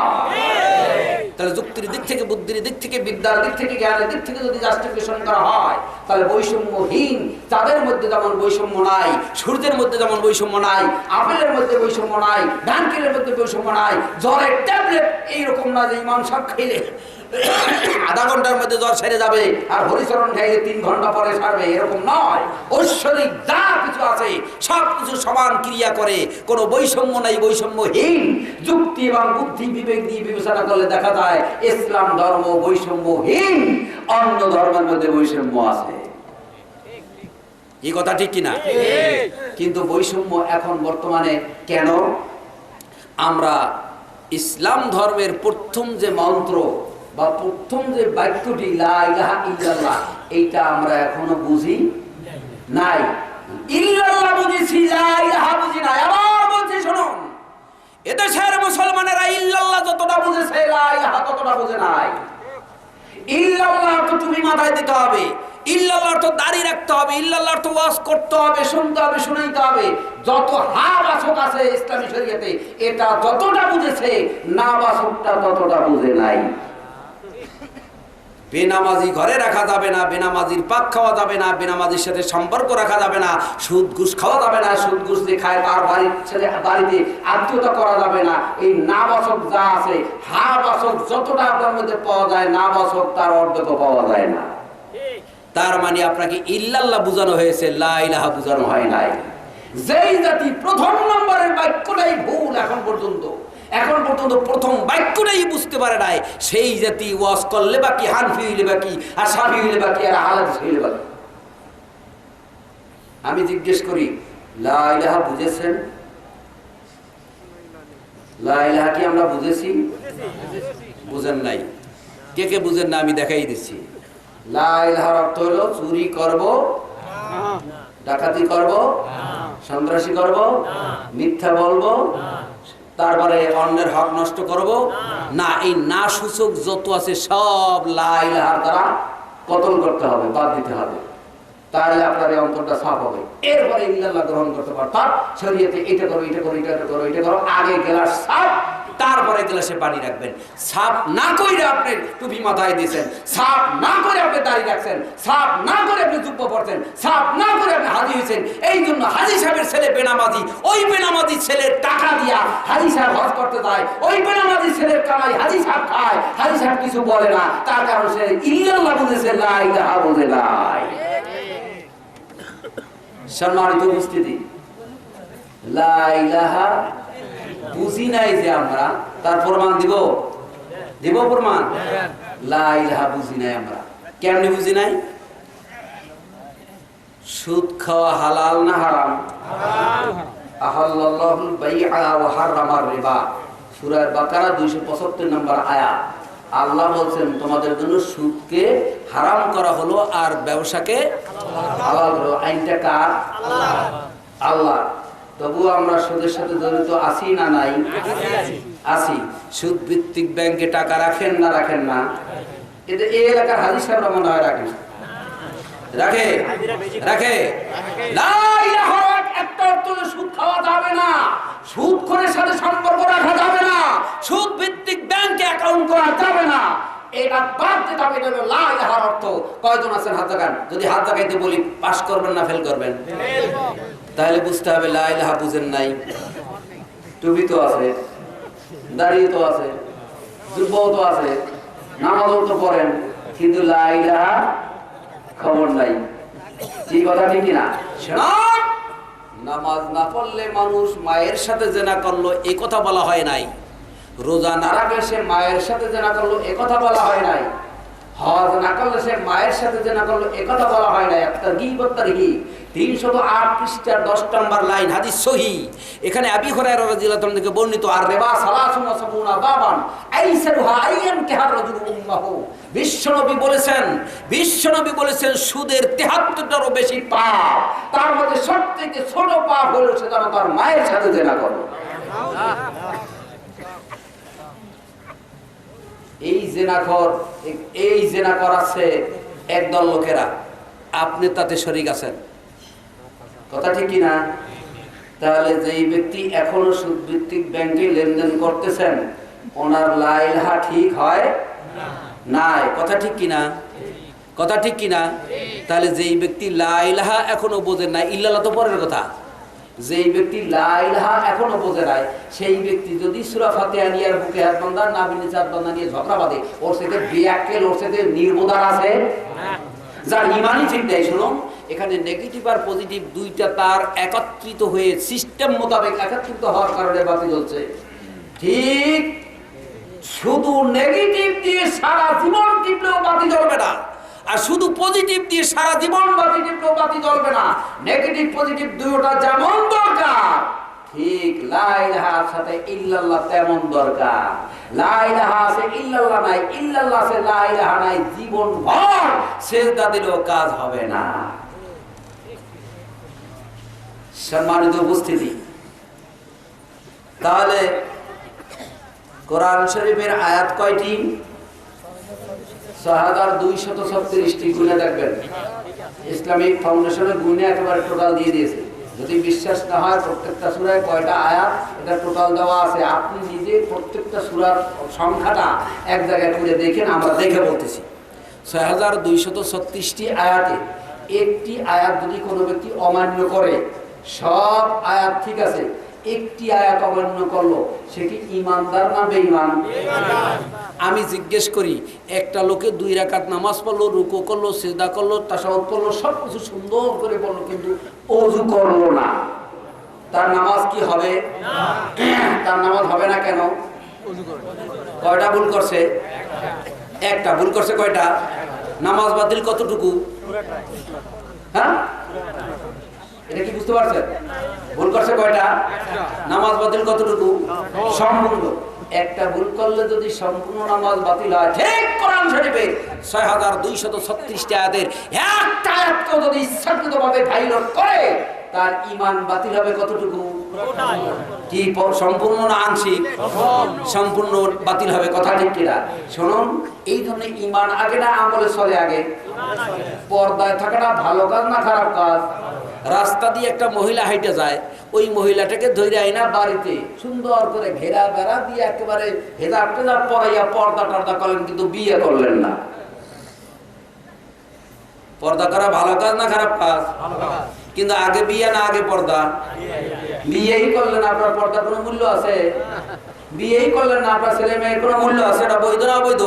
তাহলে যুক্তির দিক থেকে, বুদ্ধির দিক থেকে, বিদ্যার দিক থেকে, জ্ঞানের দিক থেকে যদি জাস্টিফিকেশন করা হয়, তাহলে বৈষম্যহীন, চাঁদের মধ্যে যেমন বৈষম্য নাই, সূর্যের মধ্যে যেমন বৈষম্য নাই, আপেলের মধ্যে বৈষম্য নাই, ডানকিলের মধ্যে বৈষম্য নাই, জ্বরের ট্যাবলেট এইরকম না যে ইমাম সাহেব খাইলে আধা ঘন্টার মধ্যে জ্বর সেরে যাবে আর হরিচরণ খাইলে 3 ঘন্টা পরে সারবে, এরকম নয়। ঐশ্বরিক যা কিছু আছে সব কিছু সমান ক্রিয়া করে, কোনো বৈষম্য নাই, বৈষম্যহীন। যুক্তি এবং বুদ্ধি বিবেক দিয়ে বিবেচনা করলে দেখা যায় ইসলাম ধর্ম বৈষম্যহীন, অন্য ধর্মের মধ্যে বৈষম্য আছে। এই কথা ঠিক কিনা? কিন্তু বৈষম্য এখন বর্তমানে কেন? আমরা ইসলাম ধর্মের প্রথম যে মন্ত্র বা প্রথম যে বাক্যটি লা ইলাহা ইল্লাল্লাহ, এইটা আমরা এখনো বুঝি নাই। ইল্লাল্লাহ বুঝেছি, লা ইলাহা বুঝি নাই। আবার বলছি শুনুন, এদেশের মুসলমানেরা ইল্লাল্লাহ যতটা বুঝেছে লা ইলাহা ততটা বুঝে নাই। ইল্লাল্লাহ তো তুমি মাথায় দিতে হবে, ইল্লাল্লাহ তো দাড়ি রাখতে হবে, ইল্লাল্লাহ তো ওয়াজ করতে হবে, শুনতে হবে, শুনাইতে হবে। যত হা বাসক আছে ইসলামী শরীয়তে, এটা যতটা বুঝেছে না বাসকটা ততটা বুঝে নাই। বেনামাজি ঘরে রাখা যাবে না, বেনামাজির পাক খাওয়া যাবে না, বেনামাজির সাথে সম্পর্ক রাখা যাবে না, সুদ ঘুষ খাওয়া যাবে না, সুদ ঘুষ দিয়ে খায় তার বাড়িতে আত্মীয়তা করা যাবে না। এই না বাসক যা আছে, হা বাসক যতটা আপনার মধ্যে পাওয়া যায়, না বাসক তার অর্ধেকও পাওয়া যায় না। তার মানে আপনাকে ইল্লাল্লাহ বুঝানো হয়েছে, লা ইলাহা বুঝানো হয় নাই। যেই জাতি প্রথম নম্বরের বাক্যটাই ভুল এখন পর্যন্ত প্রথম বাক্যটাই বুঝতে পারে নাই, সেই জাতি ওয়াজ করলে বাকি, হানফি হইলে বাকি, আর শাফি হইলে বাকি, আর হানাফি হইলে বাকি। আমি জিজ্ঞেস করি, লা ইলাহা বুঝেছেন? লা ইলাহা কি আমরা বুঝেছি? বুঝেন নাই। কে কে বুঝেন না আমি দেখাই দিচ্ছি। লা ইলাহার অর্থ হলো চুরি করব, ডাকাতি করব, সন্ত্রাসী করব, মিথ্যা বলবো, তারপরে অন্যের হক নষ্ট করব না। এই না সূচক যত আছে সব লা ইলাহার দ্বারা কতল করতে হবে, বাদ দিতে হবে। তাহলে আপনার এই অন্তরটা সাফ হবে। এরপরে ইল্লাল্লাহ গ্রহণ করতে পারতাম। শরীয়তে এটা করো, এটা করো, এটা করো, এটা করো, আগে গ্লাস সাফ, তারপরে গ্লাসে পানি রাখবেন। সাফ না করে আপনি টুপি মাথায় দিয়েছেন, সাফ না করে আপনি দাড়ি রাখছেন, সাফ না করে আপনি জুব্বা পড়ছেন, সাফ না করে আপনি হাজি হয়েছেন। এই জন্য হাজি সাহেবের ছেলে বেনামাজি, ওই বেনামাজি ছেলের টাকা দিয়া হাজি সাহেব হজ করতে যায়, ওই বেনামাজি ছেলের কামাই হাজি সাহেব খায়, হাজি সাহেব কিছু বলে না। তার কারণ সে ইল্লাল্লাহ বুঝেছে, লা ইলাহা বুঝে নাই। সম্মানিত উপস্থিতি, লা ইলাহা বুঝি নাই যে আমরা, তার প্রমাণ দিব প্রমাণ। লা ইলাহা বুঝি নাই আমরা। কেমনে বুঝি নাই? সুদ খাওয়া হালাল না হারাম? আহাল্লাল্লাহুল বাইআ ওয়া হারামার রিবা, সূরা বাকারা 275 নম্বর আয়াত। আল্লাহ বলছেন তোমাদের জন্য সুদকে হারাম করা হলো আর ব্যবসাকে হালাল হলো। আইনটা কার? আল্লাহ। তবুও আমরা সুদের সাথে জড়িত আছি না নাই? আছি। সুদ ভিত্তিক ব্যাংকে টাকা রাখেন না রাখেন না? এতে এই এলাকার হাজির সাহেবরা মনে হয় রাখে রাখে রাখে লা ইলাহা একটা অর্থ সুদ খাওয়া যাবে না, সুদ খোরের সাথে সম্পর্ক রাখা যাবে না, সুদ ভিত্তিক ব্যাংকে অ্যাকাউন্ট করা যাবে না, এটা বাদ দিতে হবে। এটা হলো লা ইলাহার অর্থ। কয়জন আছেন হাত দেখান? যদি হাত দেখাইতে বলি পাস করবেন না ফেল করবেন? তাহলে বুঝতে হবে লা ইলাহা বুঝেন নাই। টুপি তো আছে, দাড়ি তো আছে, জুব্বাও তো আছে, নামাজও তো পড়েন, কিন্তু লা ইলাহা খবর নাই। কি কথা ঠিক না? নামাজ না পড়লে মানুষ মায়ের সাথে জেনা করলো এই কথা বলা হয় নাই। রোজা না রাখলে সে মায়ের সাথে জেনা করলো এ কথা বলা হয় নাই। হজ না করলে সে মায়ের সাথে জেনা করলো এ কথা বলা হয় নাই। তারগীব তারহিব 308 পৃষ্ঠার 10 নম্বর লাইন, হাদিস সহিহ। এখানে আবি হুরায়রা রাদিয়াল্লাহু তাআলা থেকে বর্ণিত, আর রিবা সালাসুন ওয়া সাবুনা বাবান আইসারুহা আইয়ান কাহার রাজুলু উম্মাহু। বিশ্বনবী বলেছেন সুদের 73টারও বেশি পাপ, তার মধ্যে সবথেকে ছোট পাপ হলো সে যেন তার মায়ের সাথে জেনা করে। এই জেনা করাচ্ছে একদল লোকেরা, আপনি তাতে শরীক আছেন। কথা ঠিক কিনা? তাহলে যেই ব্যক্তি এখনো সুদ ভিত্তিক ব্যাংকে লেনদেন করতেছেন, ওনার লা ইলাহা ঠিক হয় নাই। কথা ঠিক কিনা? কথা ঠিক কিনা? তাহলে যেই ব্যক্তি লা ইলাহা এখনো বোঝে না, ইল্লাল্লাহ তো পরের কথা, যেই ব্যক্তি লা ইলাহা এখনো বোঝে নাই, সেই ব্যক্তি যদি সূরা ফাতিহা নিয়ে বুকে হাত বাঁধা, নাভির নিচে হাত বাঁধা নিয়ে ঝগড়া বাঁধে, ওর সাথে বিয়াক্কেল, ওর সাথে নির্বোধার আছে, যার ইমানই ঠিক নেই। শুনুন, এখানে নেগেটিভ আর পজিটিভ দুইটা তার একত্রিত হয়ে সিস্টেম মোতাবেক একত্রিত হওয়ার কারণে বাতি জ্বলছে। ঠিক শুধু নেগেটিভ দিয়ে সারা জীবন টিপলেও বাতি জ্বলবে না, আর শুধু পজিটিভ দিয়ে সারা জীবন বাতি টিপলেও বাতি জ্বলবে না। নেগেটিভ পজিটিভ দুইটা যেমন দরকার, ঠিক লা ইলাহার সাথে ইল্লাল্লাহ তেমন দরকার। লা ইলাহা আছে ইল্লাল্লাহ নাই, ইল্লাল্লাহ আছে লা ইলাহা নাই, জীবন ভর সিজদা দিলেও কাজ হবে না। সম্মানিত উপস্থিতি, তাহলে কোরআন শরীফের আয়াত কয়টি? 6236টি। গুণে দেখবেন, ইসলামিক ফাউন্ডেশনে গুণে একেবারে টোটাল দিয়ে দিয়েছে। যদি বিশ্বাস না হয় প্রত্যেকটা সূরায় কয়টা আয়াত এটা টোটাল দেওয়া আছে, আপনি নিজে প্রত্যেকটা সূরার সংখ্যাটা এক জায়গায় করে দেখেন, আমরা দেখে বলতেছি। 6236টি আয়াতে একটি আয়াত যদি কোনো ব্যক্তি অমান্য করে, সব আয়াত ঠিক আছে, একটি আয়াত অমান্য করলো, সে কি ঈমানদার না বেঈমান? আমি জিজ্ঞেস করি, একটা লোকে 2 রাকাত নামাজ পড়লো, রুকু করলো, সিজদা করলো, তাশাহুদ করলো, সবকিছু সুন্দর করে বললো, কিন্তু ওযু করলো না, তার নামাজ কি হবে? তার নামাজ হবে না কেন? কয়টা ভুল করছে? একটা ভুল করছে। কয়টা? নামাজ বাতিল কতটুকু? হ্যাঁ, এটা কি বুঝতে পারছেন? ভুল করছে কয়টা? নামাজ বাতিল কতটুকু? সম্পূর্ণ। একটা ভুল করলে যদি সম্পূর্ণ নামাজ বাতিল হয়, ঠিক কোরআন শরীফে 6236টি আয়াতের একটা আয়াতকে যদি ইচ্ছাকৃতভাবে ভাইলেট করে, তার ঈমান বাতিল হবে কতটুকু? কি সম্পূর্ণ না আংশিক? সম্পূর্ণ বাতিল হবে। কথা ঠিক কিনা? শুনুন, এই ধরনের ঈমান আগে না আমলে চলে আগে? পর্দায় থাকাটা ভালো কাজ না খারাপ কাজ? রাস্তা দিয়ে একটা মহিলা হাইটে যায়, ওই মহিলাটাকে ধরে আইনা বাড়িতে সুন্দর করে ঘেরা বেড়া দিয়ে একেবারে হেজাব টেজাব পরাইয়া পর্দা টর্দা করলেন, কিন্তু বিয়ে করলেন না। পর্দা করা ভালো কাজ না খারাপ কাজ? কিন্তু আগে বিয়ে না আগে পর্দা? বিয়েই করলেন, আপনার পর্দার কোনো মূল্য আছে? বিয়েই করলেন না, আপনার ছেলে মেয়ের কোনো মূল্য আছে? এটা বৈধ না অবৈধ?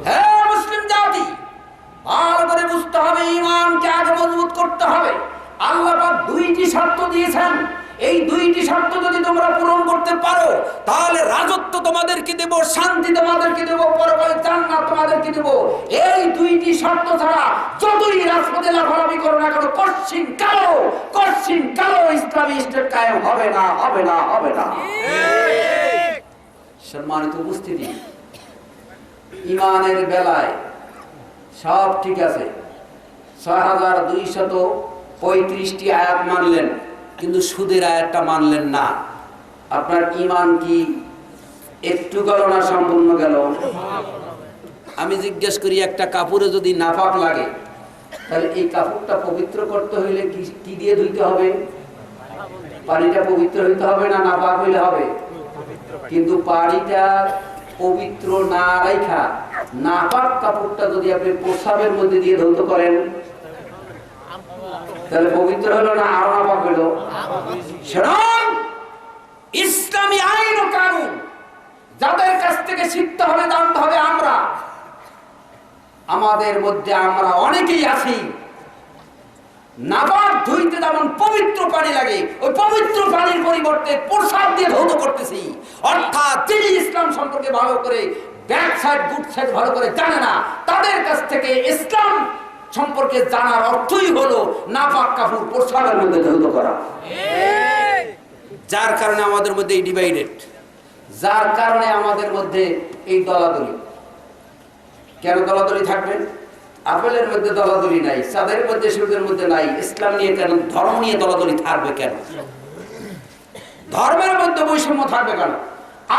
হ্যাঁ, মুসলিম জাতি ভালো করে বুঝতে হবে, ঈমানকে আগে মজবুত করতে হবে। আল্লাহ পাক 2টি শর্ত দিয়েছেন, এই 2টি শর্ত যদি তোমরা পূরণ করতে পারো, তাহলে রাজত্ব তোমাদেরকে দেব, শান্তি তোমাদেরকে দেব, পরকালে জান্নাত তোমাদেরকে দেব। এই 2টি শর্ত ছাড়া যতই রাজপথে লাফালাফি করো না কেন, কঠিন কালো ইসলামী স্টেট কায়েম হবে না, হবে না, হবে না। সম্মানিত উপস্থিতি, ঈমানের বেলায় সব ঠিক আছে, 6235টি আয়াত মানলেন, কিন্তু সুদের আয়াতটা মানলেন না। আপনার ঈমান কি একটু গেল না সম্পূর্ণ গেল? আমি জিজ্ঞেস করি একটা কাপড়ে যদি নাপাক লাগে তাহলে এই কাপড়টা পবিত্র করতে হইলে কি দিয়ে ধুইতে হবে? পানিটা পবিত্র হইতে হবে না নাপাক হইলে হবে? কিন্তু পানিটা পবিত্র না রাখা নাপাক কাপড়টা যদি আপনি প্রস্রাবের মধ্যে দিয়ে ধৌত করেন তাহলে পবিত্র হলো না আরো নাপাক হলো? শুনুন, ইসলামী আইন ও কানুন যাদের কাছ থেকে শিখতে হবে, জানতে হবে, আমাদের মধ্যে আমরা অনেকেই আছি নাপাক ধুইতে যেমন পবিত্র পানি লাগে ওই পবিত্র পানির পরিবর্তে প্রসাদ দিয়ে ধৌত করতেছি। অর্থাৎ যিনি ইসলাম সম্পর্কে ভালো করে ব্যাক সাইড গুড সাইড ভালো করে জানে না তাদের কাছ থেকে ইসলাম সম্পর্কে জানার অর্থই হলো নাপাক কাপড় প্রসাদের মধ্যে ধৌত করা। যার কারণে আমাদের মধ্যে এই ডিভাইডেড, যার কারণে আমাদের মধ্যে এই দলাদলি। কেন দলাদলি থাকবে? আপেলের মধ্যে দলাদলি নাই, চাঁদের মধ্যে সূর্যের মধ্যে নাই, ইসলাম নিয়ে কেন, ধর্ম নিয়ে দলাদলি থাকবে কেন? ধর্মের মধ্যে বৈষম্য থাকবে কেন?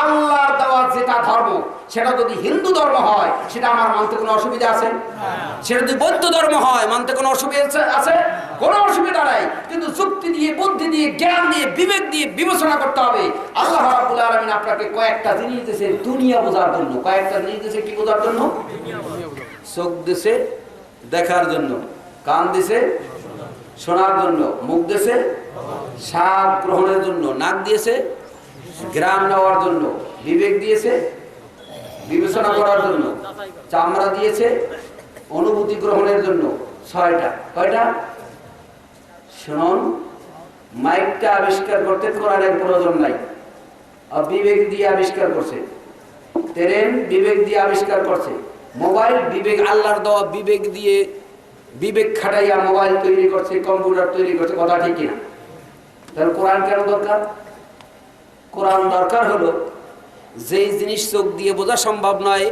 আল্লাহর দেওয়া যেটা ধর্ম সেটা যদি হিন্দু ধর্ম হয় সেটা আমার মানতে কোনো অসুবিধা আছে? সেটা যদি বৌদ্ধ ধর্ম হয় মানতে কোনো অসুবিধা আছে? কোনো অসুবিধা নাই। কিন্তু যুক্তি দিয়ে, বুদ্ধি দিয়ে, জ্ঞান দিয়ে, বিবেক দিয়ে বিবেচনা করতে হবে। আল্লাহ রাব্বুল আলামিন আপনাকে কয়েকটা জিনিস দিয়েছে দুনিয়া বোঝার জন্য। কয়েকটা জিনিস দিয়েছে কি বোঝার জন্য? চোখ দিয়েছে দেখার জন্য, কান দিয়েছে শোনার জন্য, মুখ দিয়েছে স্বাদ গ্রহণের জন্য, নাক দিয়েছে গ্রাম নেওয়ার জন্য, বিবেক দিয়েছে বিবেচনা করার জন্য, চামড়া দিয়েছে অনুভূতি গ্রহণের জন্য। ছয়টা। কয়টা? শুনুন, মাইকটা আবিষ্কার করতে কোরআনের প্রয়োজন নাই, বিবেক দিয়ে আবিষ্কার করছে। ট্রেন বিবেক দিয়ে আবিষ্কার করছে। মোবাইল বিবেক, আল্লাহর দেওয়া বিবেক দিয়ে, বিবেক খাটাইয়া মোবাইল তৈরি করছে, কম্পিউটার তৈরি করছে। কথা ঠিক কিনা? তাহলে কোরআন কেন দরকার? কোরআন দরকার হলো যেই জিনিস চোখ দিয়ে বোঝা সম্ভব নয়,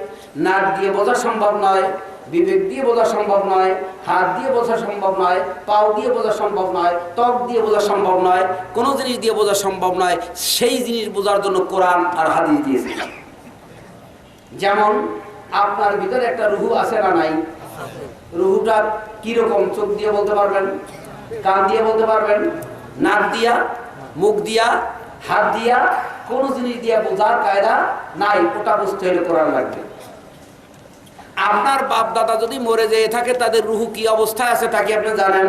নাক দিয়ে বোঝা সম্ভব নয়, বিবেক দিয়ে বোঝা সম্ভব নয়, হাত দিয়ে বোঝা সম্ভব নয়, পাও দিয়ে বোঝা সম্ভব নয়, ত্বক দিয়ে বোঝা সম্ভব নয়, কোনো জিনিস দিয়ে বোঝা সম্ভব নয়, সেই জিনিস বোঝার জন্য কোরআন আর হাদিস দিয়েছে। যেমন আপনার ভিতরে একটা রুহু আছে না নাই? রুহুটা কিরকম? চোখ দিয়ে বলতে পারবেন, কান দিয়ে বলতে পারবেন, নাক দিয়া, মুখ দিয়া, হাত দিয়া, কোন জিনিস দিয়া বোঝার কায়দা নাই। ওটা বুঝতে হলে কোরআন লাগবে। আপনার বাপ দাদা যদি মরে যেয়ে থাকে তাদের রুহু কি অবস্থায় আছে তা কি আপনি জানেন?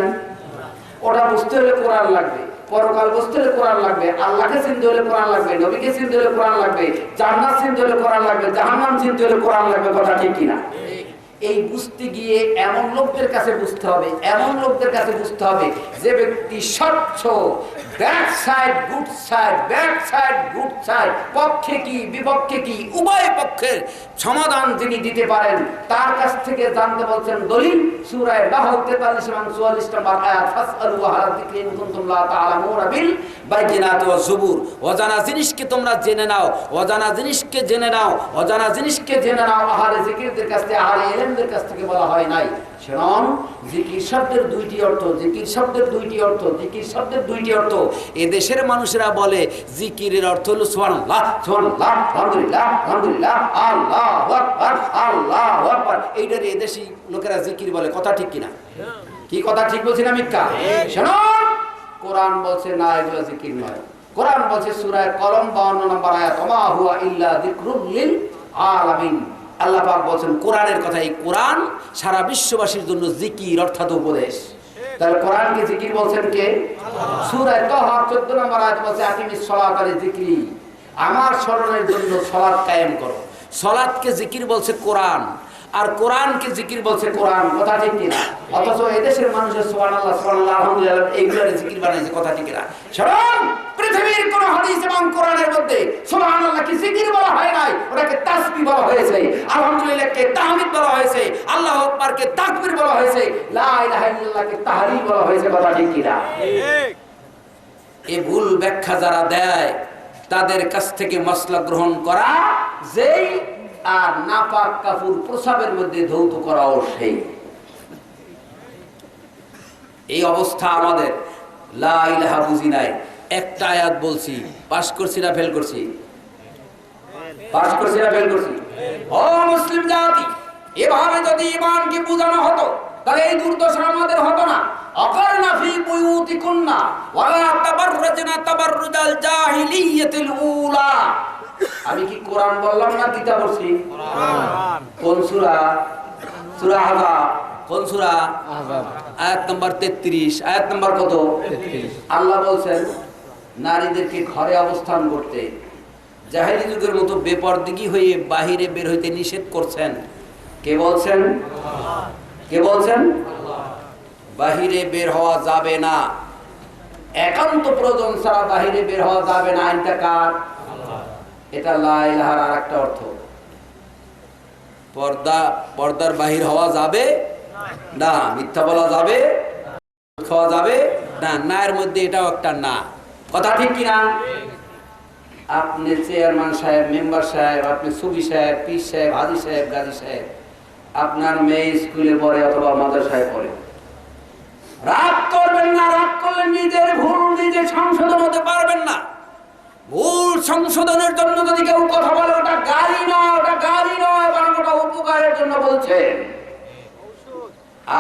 ওটা বুঝতে হলে কোরআন লাগবে। পরকাল বুঝতে হলে কোরআন লাগবে। আল্লাহকে চিনতে হলে কোরআন লাগবে, নবীকে চিনতে হলে কোরআন লাগবে, জান্নাত চিনতে হলে কোরআন লাগবে, জাহান্নাম চিনতে হলে কোরআন লাগবে। কথা ঠিক কিনা? এই বুঝতে গিয়ে এমন লোকদের কাছে বুঝতে হবে, এমন লোকদের কাছে বুঝতে হবে যে ব্যক্তি স্বচ্ছ, back side good side, back side good side, পক্ষে কি বিপক্ষে কি উভয় পক্ষের সমাধান যিনি দিতে পারেন তার কাছ থেকে জানতে বলছেন। দলিল সূরা নাহল 43 এবং 44 নম্বর আয়াত, ফাসআলু আহলা যিকরি ইন কুনতুম লা তা'লামুনা বিল বাইয়িনাতি ওয়াজ জুবুর। অজানা জিনিসকে তোমরা জেনে নাও, অজানা জিনিসকে জেনে নাও, অজানা জিনিসকে জেনে নাও। আহলে জিকিরদের কাছ থেকে, আহলে ইলমদের কাছ থেকে বলা হয় নাই। শুনুন, জিকির শব্দের দুইটি অর্থ, জিকির শব্দের দুইটি অর্থ, জিকির শব্দের দুইটি অর্থ। এদেশের মানুষেরা বলে জিকিরের অর্থ হলো সুবহানাল্লাহ, সুবহানাল্লাহ, আলহামদুলিল্লাহ, আলহামদুলিল্লাহ, আল্লাহু আকবার, আল্লাহু আকবার। এইটারে এদেশী লোকেরা জিকির বলে। কথা ঠিক কিনা? কি কথা ঠিক বলছি না মিথ্যা? শুনুন, কোরআন বলছে না, এগুলো জিকির নয়। কোরআন বলছে সূরা কলম 52 নম্বর আয়াত, ওমা হুয়া ইল্লা যিকরুল লিল আলামিন। আল্লাহ পাক বলেন কোরআনের কথা, এই কোরআন সারা বিশ্ববাসীর জন্য জিকির অর্থাৎ উপদেশ। তাহলে কোরআনকে জিকির বলছেন কে? আল্লাহ। সূরা তাহা 14 নম্বর আয়াত বলছে আকিমিস সালাতা লিযিকরি, আমার স্মরণের জন্য সালাত কায়েম করো। সালাতকে জিকির বলছে কোরআন, আর কোরআনকে জিকির বলছে কোরআন। কথা ঠিক কিনা? অথচ এদেশের মানুষের সুবহানাল্লাহ, সুবহানাল্লাহ, আলহামদুলিল্লাহ এইগুলোর জিকির বানাইছে। কথা ঠিক কিনা? শুনুন, পৃথিবীর কোন হাদিস এবং কোরআনের মধ্যে সুবহানাল্লাহ কি জিকির বলা হয় নাই, ওটাকে তাসবিহ বলা হয়েছে। আলহামদুলিল্লাহকে তাহমিদ বলা হয়েছে, আল্লাহু আকবারকে তাকবীর বলা হয়েছে, লা ইলাহা ইল্লাল্লাহকে তাহলিল বলা হয়েছে। কথা ঠিক কিনা? ঠিক। এই ভুল ব্যাখ্যা যারা দেয় তাদের কাছ থেকে মাসলা গ্রহণ করা যেই, আর নাপাক কাপড় প্রসাবের মধ্যে ধৌত করাও সেই। এই অবস্থা আমাদের। লা ইলাহা বুঝি নাই, একটা আয়াত বলছি, পাস করছি না ফেল করছি? পাস করছি না ফেল করছি? ও মুসলিম জাতি, এভাবে যদি ঈমানকে বোঝানো হতো তাহলে এই দুর্দশা আমাদের হতো না। আকারনা ফি বুয়ুতিকুন্না ওয়ালা তাবাররাজনা তাবাররুজাল জাহিলিয়াতিল উলা। আমি কি কোরআন বললাম না কিতাব পড়ছি? কোরআন। কোন সূরা? সূরা আহজাব। কোন সূরা? আহজাব। আয়াত নাম্বার 33। আয়াত নাম্বার কত? 33। আল্লাহ বলছেন নারীদেরকে ঘরে অবস্থান করতে, জাহেলি যুগের মতো বেপরদিগি হয়ে বাহিরে বের হইতে নিষেধ করছেন। কে বলছেন? আল্লাহ। কে বলছেন? আল্লাহ। বাহিরে বের হওয়া যাবে না, একান্ত প্রয়োজন ছাড়া বাহিরে বের হওয়া যাবে না। আইনটা কার? আল্লাহ। এটা লা ইলাহার আরেকটা অর্থ। পর্দার বাহির হওয়া যাবে না, মিথ্যা বলা যাবে, খাওয়া যাবে না, না এর মধ্যে এটাও একটা না। কথা ঠিক কিনা? আপনি চেয়ারম্যান সাহেব, মেম্বার সাহেব, আপনি সুবি সাহেব, পীর সাহেব, হাজি সাহেব, গাজী সাহেব, আপনার মেয়ে স্কুলে পড়ে অথবা মাদ্রাসায় পড়ে, রাগ করবেন না। রাগ করলে নিজের ভুল নিজে সংশোধন হতে পারবেন না। ভুল সংশোধনের জন্য যদি কেউ কথা বলে ওটা গালি নয়, ওটা গালি নয়, বরং ওটা উপকারের জন্য বলছে।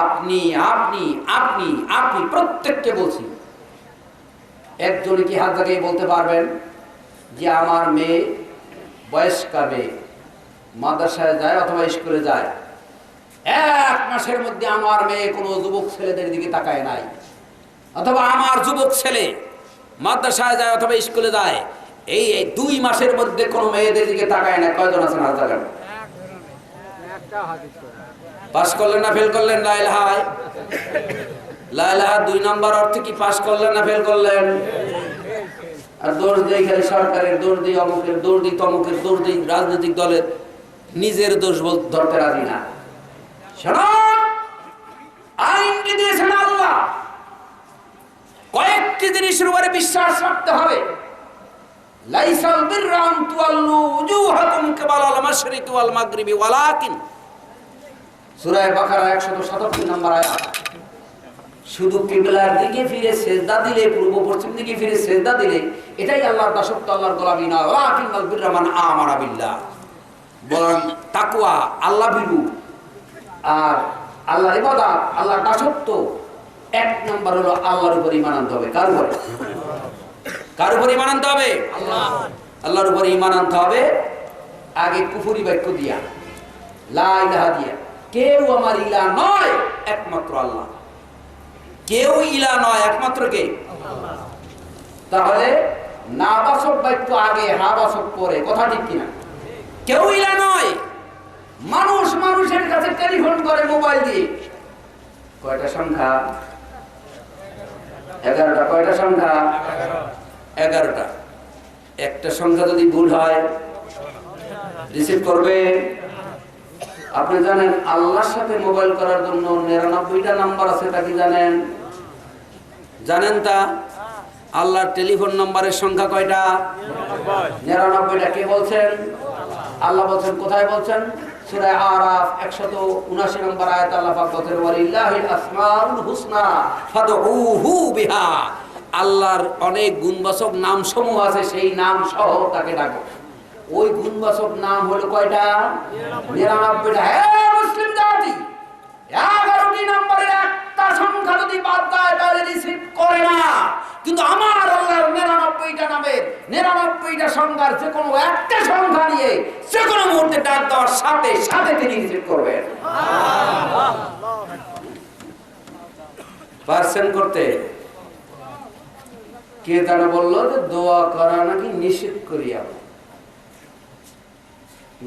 আপনি আপনি আপনি আপনি প্রত্যেককে বলছি। একজনে কি হাত জায়গায় বলতে পারবেন যে আমার মেয়ে বয়স্কা মেয়ে, মাদ্রাসায় যায় অথবা স্কুলে যায়, 1 মাসের মধ্যে আমার মেয়ে কোনো যুবক ছেলেদের দিকে তাকায় নাই, অথবা আমার যুবক ছেলে মাদ্রাসায় যায় অথবা স্কুলে যায়, এই 2 মাসের মধ্যে কোনো মেয়েদের দিকে তাকায় না? কয়জন আছেন হাত জায়গায়? পাস করলেন না ফেল করলেন? লা ইলাহা, লা ইলাহা 2 নাম্বার অর্থে কি পাস করলেন না ফেল করলেন? আর দোষ দেই খালি সরকারের দোষ দেই, অমুকের দোষ দেই, তমুকের দোষ দেই, রাজনৈতিক দলের, নিজের দোষ বলতে ধরতে রাজি না। শুনুন, আইনটি দিয়েছেন আল্লাহ। কয়েকটি জিনিসের উপরে বিশ্বাস রাখতে হবে। লাইসাল বিররা আন তুওয়াল্লু উজুহাকুম কিবালাল মাশরিকি ওয়াল মাগরিবি ওয়ালাকিন, সূরা বাকারা 177 নম্বর আয়াত। শুধু কিবলার দিকে ফিরে সিজদা দিলে, পূর্ব পশ্চিম দিকে ফিরে সিজদা দিলে এটাই আল্লাহর দাসত্ব, আল্লাহর গোলামি না। ওয়ালাকিনাল বিররা মান আমানা বিল্লাহ, বরং তাকওয়া, আল্লাহ ভীরু আর আল্লাহর ইবাদত, আল্লাহর দাসত্ব 1 নাম্বার হলো আল্লাহর উপর ঈমান আনতে হবে। কার উপর? কার উপর ঈমান আনতে হবে? আল্লাহ। আল্লাহর উপর ঈমান আনতে হবে আগে কুফরি বাক্য দিয়া, লা ইলাহা দিয়া। কেউ আমার ইলাহ নয়, একমাত্র আল্লাহ। কেউ ইলাহ নয়, একমাত্র কে? আল্লাহ। তাহলে নাবাসক বাক্য আগে, হাবাসক পরে। কথা ঠিক কিনা? কেউ ইলাহ নয়। মানুষ মানুষের কাছে টেলিফোন করে মোবাইল দিয়ে। কয়টা সংখ্যা? 11টা। কয়টা সংখ্যা? 11টা। একটা সংখ্যা যদি ভুল হয় রিসিভ করবে? আপনি জানেন আল্লাহর সাথে মোবাইল করার জন্য 99টা নাম্বার আছে, তা কি জানেন? জানেন তা? আল্লাহর টেলিফোন নাম্বারের সংখ্যা কয়টা? 99টা। কে বলছেন? আল্লাহ বলছেন। কোথায় বলছেন? সূরা আরাফ 179 নম্বর আয়াত আল্লাহ পাক বলেন, ওয়ালিল্লাহিল আসমাউল হুসনা ফাদউহু বিহা। আল্লাহর অনেক গুণবাচক নাম সমূহ আছে, সেই নাম সহ তাকে ডাকো। ওই গুণবাচক নাম হলো কয়টা? 99টা। হে মুসলিম জাতি, 11টি নম্বরের একটা সংখ্যা যদি বাদ যায় তাহলে রিসিভ করে না। কিন্তু আমার আল্লাহর 99টা নামের 99টা সংখ্যার যে কোনো একটা সংখ্যা নিয়ে যে কোনো মুহূর্তে ডাক দেওয়ার সাথে সাথে তিনি রিসিভ করবেন। পারছেন করতে? কে তারা বললো যে দোয়া করা নাকি নিষেধ করিয়া।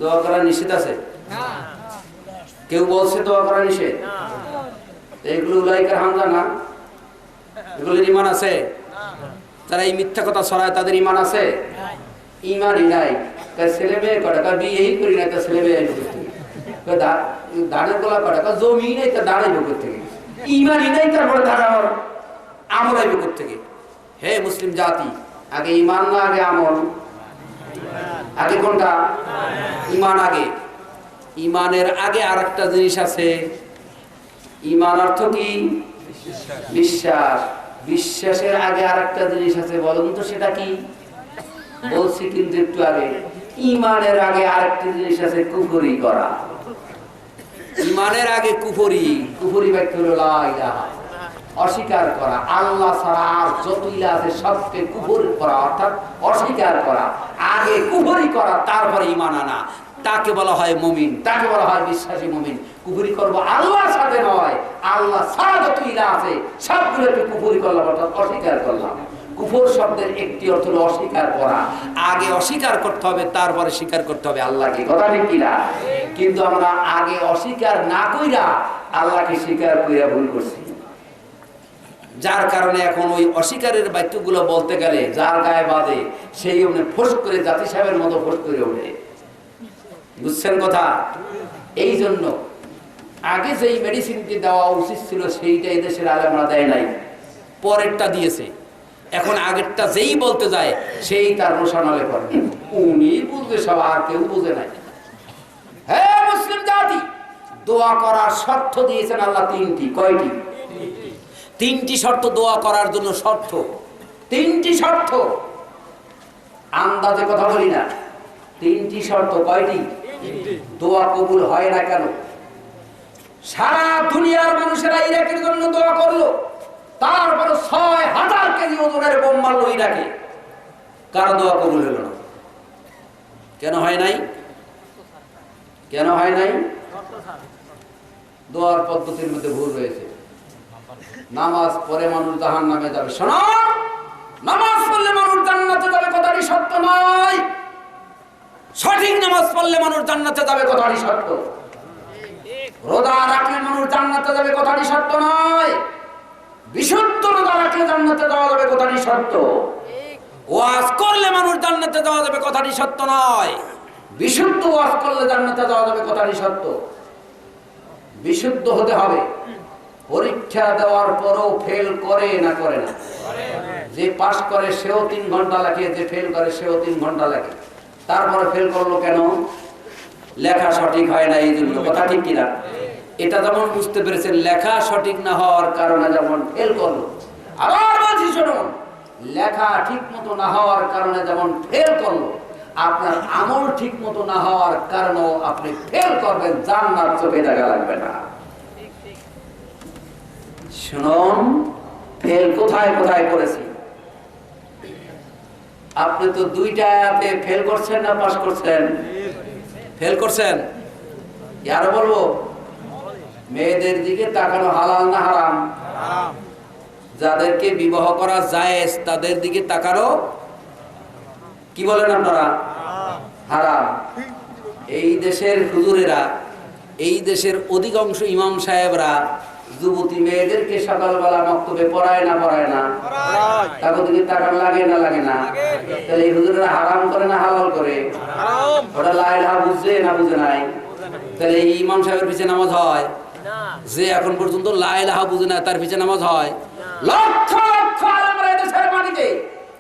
দোয়া করা নিষেধ আছে? কেউ বলছে দোয়া করা নিষেধ? এগুলো উলাইকা হামজা না? এগুলোর ঈমান আছে? যারা এই মিথ্যা কথা ছড়ায় তাদের ঈমান আছে? ঈমানই নাই। ছেলে মেয়ে কটা বিয়েই করি না, ছেলে মেয়ে ধানের গোলা কটা জমি নেই, তা দাঁড়াইব থেকে। ঈমানই নাই, তারপরে ধারার আমল আইব থেকে। হে মুসলিম জাতি, আগে ঈমান না আগে আমল? আগে কোনটা? ঈমান আগে। ঈমানের আগে আরেকটা জিনিস আছে। ঈমান অর্থ কি? বিশ্বাস। বিশ্বাসের আগে আরেকটা জিনিস আছে, বলুন তো সেটা কি? বলছি কিন্তু একটু আগে। ঈমানের আগে আরেকটা জিনিস আছে, কুফরি করা। ইমানের আগে কুফরি। কুফরি বাক্য হলো লা ইলাহা, অস্বীকার করা। আল্লাহ ছাড়া আর যত ইলাহ আছে সবকে কুফর করা, অর্থাৎ অস্বীকার করা। আগে কুফরি করা, তারপরে ঈমান আনা। তাকে বলা হয় মুমিন, তাকে বলা হয় বিশ্বাসী মুমিন। কুফরি করব আল্লাহর সাথে নয়, আল্লাহ ছাড়া যত ইলাহ আছে সবগুলোকে কুফরি করলাম, অর্থাৎ অস্বীকার করলাম। কুফর শব্দের একটি অর্থ হলো অস্বীকার করা। আগে অস্বীকার করতে হবে, তারপরে স্বীকার করতে হবে আল্লাহকে। কথা ঠিক কিনা? কিন্তু আমরা আগে অস্বীকার না কইরা আল্লাহকে স্বীকার কইরা ভুল করছি, যার কারণে এখন ওই অস্বীকারের বাক্যগুলো বলতে গেলে যার গায়ে বাঁধে সেই অমনি ফোস করে জাতি সাহেবের মতো ফোস করে ওঠে। বুঝছেন কথা? এই জন্য আগে যেই মেডিসিনটি দেওয়া উচিত ছিল সেইটা এদেশের আলেমরা দেয় নাই, পরেরটা দিয়েছে। এখন আগেরটা যেই বলতে যায় সেই তার রোশানালে করে, উনি বুঝবে সব, আর কেউ বুঝে নাই। হ্যাঁ মুসলিম জাতি, দোয়া করার শর্ত দিয়েছেন আল্লাহ তিনটি। কয়টি? তিনটি শর্ত দোয়া করার জন্য। শর্ত তিনটি শর্ত, আন্দাজে কথা বলি না। তিনটি শর্ত। কয়টি? দোয়া কবুল হয় না কেন? সারা দুনিয়ার মানুষেরা ইরাকের জন্য দোয়া করলো, তারপরে ৬,০০০ কেজি ওজনের বোম মারলো ইরাকে, কার দোয়া কবুল হলো না? কেন হয় নাই? কেন হয় নাই? দোয়ার পদ্ধতির মধ্যে ভুল রয়েছে। নামাজ পড়ে মানুষ জাহান্নামে যাবে। শোনো, নামাজ পড়লে মানুষ জান্নাতে যাবে কথাটি সত্য নয়। সঠিক নামাজ পড়লে মানুষ জান্নাতে যাবে কথাটি সত্য। রোজা রাখলে মানুষ জান্নাতে যাবে কথাটি সত্য নয়। বিশুদ্ধ রোজা রাখলে জান্নাতে যাওয়া যাবে কথাটি সত্য। ওয়াজ করলে মানুষ জান্নাতে যাওয়া যাবে কথাটি সত্য নয়। বিশুদ্ধ ওয়াজ করলে জান্নাতে যাওয়া যাবে কথাটি সত্য। বিশুদ্ধ হতে হবে। পরীক্ষা দেওয়ার পরও ফেল করে না করে না? যে পাস করে সেও 3 ঘন্টা লাগে, যে ফেল করে সেও 3 ঘন্টা লাগে। তারপরে ফেল করলো কেন? লেখা সঠিক হয় না, এই জন্য। কথা ঠিক কিনা? এটা যেমন বুঝতে পেরেছেন, লেখা সঠিক না হওয়ার কারণে যেমন ফেল করলো। আবার বলছি শুনুন, লেখা ঠিক মতো না হওয়ার কারণে যেমন ফেল করলো, আপনার আমল ঠিক মতো না হওয়ার কারণেও আপনি ফেল করবেন, জান্নাত চোখে দেখা লাগবে না। শুনুন, ফেল কোথায় কোথায় করেছি? আপনি তো 2টাতে ফেল করছেন না পাস করছেন? ফেল করছেন। আরো বলবো, মেয়েদের দিকে তাকানো হালাল না হারাম? যাদেরকে বিবাহ করা জায়েজ তাদের দিকে তাকানো কি বলেন আপনারা? হারাম। এই দেশের হুজুরেরা, এই দেশের অধিকাংশ ইমাম সাহেবরা যুবতী মেয়েদেরকে সকালবেলা মক্তবে পড়ায় না পড়ায় না? তাদের দিকে তাকানো লাগে না লাগে না? তাহলে এই হুজুরেরা হারাম করে না হালাল করে? ওটা লা ইলাহা বুঝে না বুঝে নাই? তাহলে এই ইমাম সাহেবের পিছে নামাজ হয়? যে এখন পর্যন্ত লা ইলাহা বুঝে না তার পিছে নামাজ হয়? লক্ষ লক্ষ আলেমরা এই দেশের মাটিতে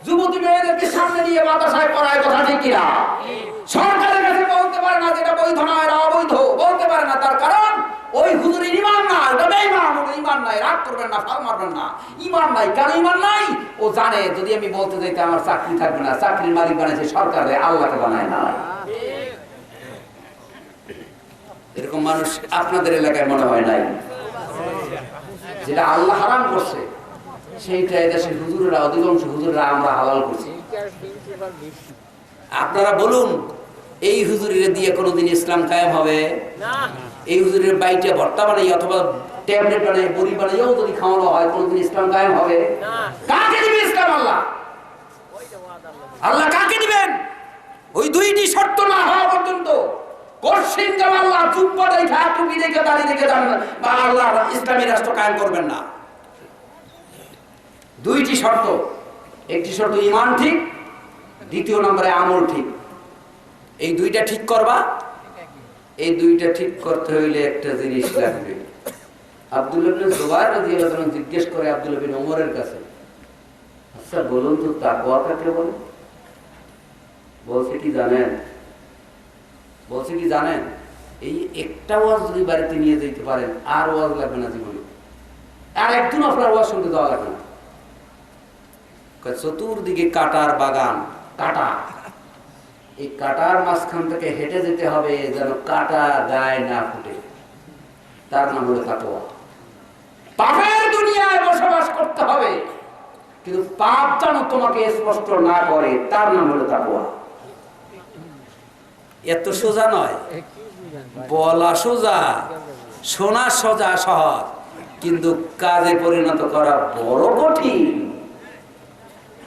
যুবতী মেয়েদেরকে সামনে নিয়ে মাদ্রাসায় পড়ায়। কথা ঠিক কিনা? সরকারের কাছে বলতে পারে না যেটা বৈধ না, এটা অবৈধ, বলতে পারে না। তার কারণ ওই হুজুরের ঈমান না, এটা বেঈমান। ওর ঈমান নাই, রাগ করবেন না, ফাল মারবেন না। ঈমান নাই। কেন ঈমান নাই? ও জানে যদি আমি বলতে যাইতে আমার চাকরি থাকবে না। চাকরির মালিক বানাইছে সরকার, আল্লাহকে বানায় না। এরকম মানুষ আপনাদের এলাকায় মনে হয় নাই? যেটা আল্লাহ হারাম করছে সেইটা এদেশের হুজুরেরা, অধিকাংশ হুজুরেরা আমরা হালাল করছি। আপনারা বলুন, এই হুজুরের দিয়ে কোনোদিন ইসলাম কায়েম হবে? এই হুজুরের বাইটে ভর্তা বানাই অথবা ট্যাবলেট বানাই, বড়ি বানাইও যদি খাওয়ানো হয়, কোনোদিন ইসলাম কায়েম হবে? কাকে দিবে ইসলাম আল্লাহ? আল্লাহ কাকে দিবেন? ওই 2টি শর্ত না হওয়া পর্যন্ত কঠিন কাল আল্লাহ জুব্বা দেখা, টুপি দেখে, দাড়ি দেখে জানেন বা আল্লাহ ইসলামী রাষ্ট্র কায়েম করবেন না। 2টি শর্ত। একটি শর্ত ঈমান ঠিক, দ্বিতীয় নম্বরে আমল ঠিক। এই 2টা ঠিক করবা। এই 2টা ঠিক করতে হইলে একটা জিনিস লাগবে। আব্দুল্লাহ ইবনে জুবাইর রাদিয়াল্লাহু আনহু জিজ্ঞেস করে আব্দুল্লাহ বিন ওমরের কাছে, আচ্ছা বলুন তো তাকওয়া কাকে বলে? বলছে কি জানেন? বলছে কি জানেন? এই একটা ওয়াজ যদি বাড়িতে নিয়ে যেতে পারেন আর ওয়াজ লাগবে না জীবনে, আর একদিন আপনার ওয়াজ শুনতে দেওয়া লাগবে না। চতুর্দিকে কাটার বাগান, কাটা। এই কাটার মাঝখান থেকে হেঁটে যেতে হবে যেন কাটা গায়ে না ফুটে। তার নাম হলো তাকওয়া। পাপের দুনিয়ায় বসবাস করতে হবে, কিন্তু পাপ যেন তোমাকে স্পষ্ট না করে, তার নাম হলো তাকওয়া। এত সোজা নয়, বলা সোজা, শোনা সোজা সহজ, কিন্তু কাজে পরিণত করা বড় কঠিন।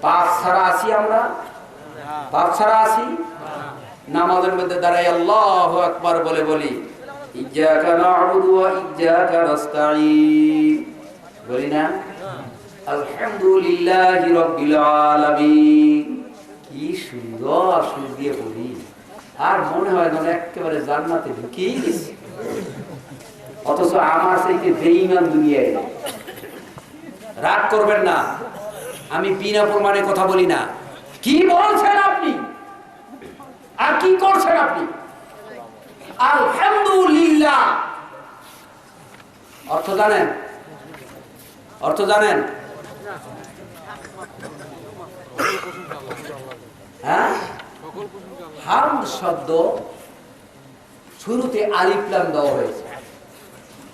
পাপ ছাড়া আছি আমরা? পাপ ছাড়া আছি? নামাজের মধ্যে দাঁড়াই আল্লাহু আকবার বলে বলি ইয়্যাকা না'বুদু ওয়া ইয়্যাকা নাস্তাঈন, বলি না? আলহামদুলিল্লাহি রাব্বিল আলামিন, কি সুন্দর সুর দিয়ে বলি, আর মনে হয় যেন একেবারে জান্নাতে ঢুকেই গেছি। অথচ আমার চাইতে বেঈমান দুনিয়ায় নেই। রাগ করবেন না, আমি বিনা প্রমাণে কথা বলি না। কি বলছেন আপনি আর কি করছেন আপনি? আলহামদুলিল্লাহ অর্থ জানেন? অর্থ জানেন? হ্যাঁ, হামদ শব্দ শুরুতে আলিফ লাম দেওয়া হয়েছে।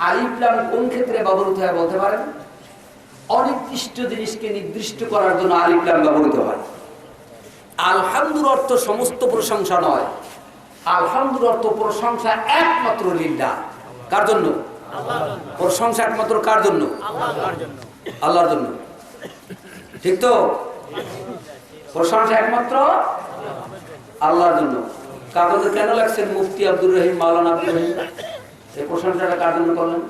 আলিফ লাম কোন ক্ষেত্রে ব্যবহৃত হয় বলতে পারেন? অনির্দিষ্ট জিনিসকে নির্দিষ্ট করার জন্য আলিফ লাম ব্যবহৃত হয়। আলহামদুর অর্থ সমস্ত প্রশংসা নয়, আলহামদুর অর্থ প্রশংসা একমাত্র লিল্লাহ। কার জন্য? প্রশংসা একমাত্র কার জন্য? আল্লাহর জন্য। ঠিক তো? প্রশংসা একমাত্র আল্লাহর জন্য। কাগজে কেন লাগছেন মুফতি আব্দুর রহিম, মাওলানা আব্দুর রহিম? এই প্রশংসাটা কার জন্য করলেন?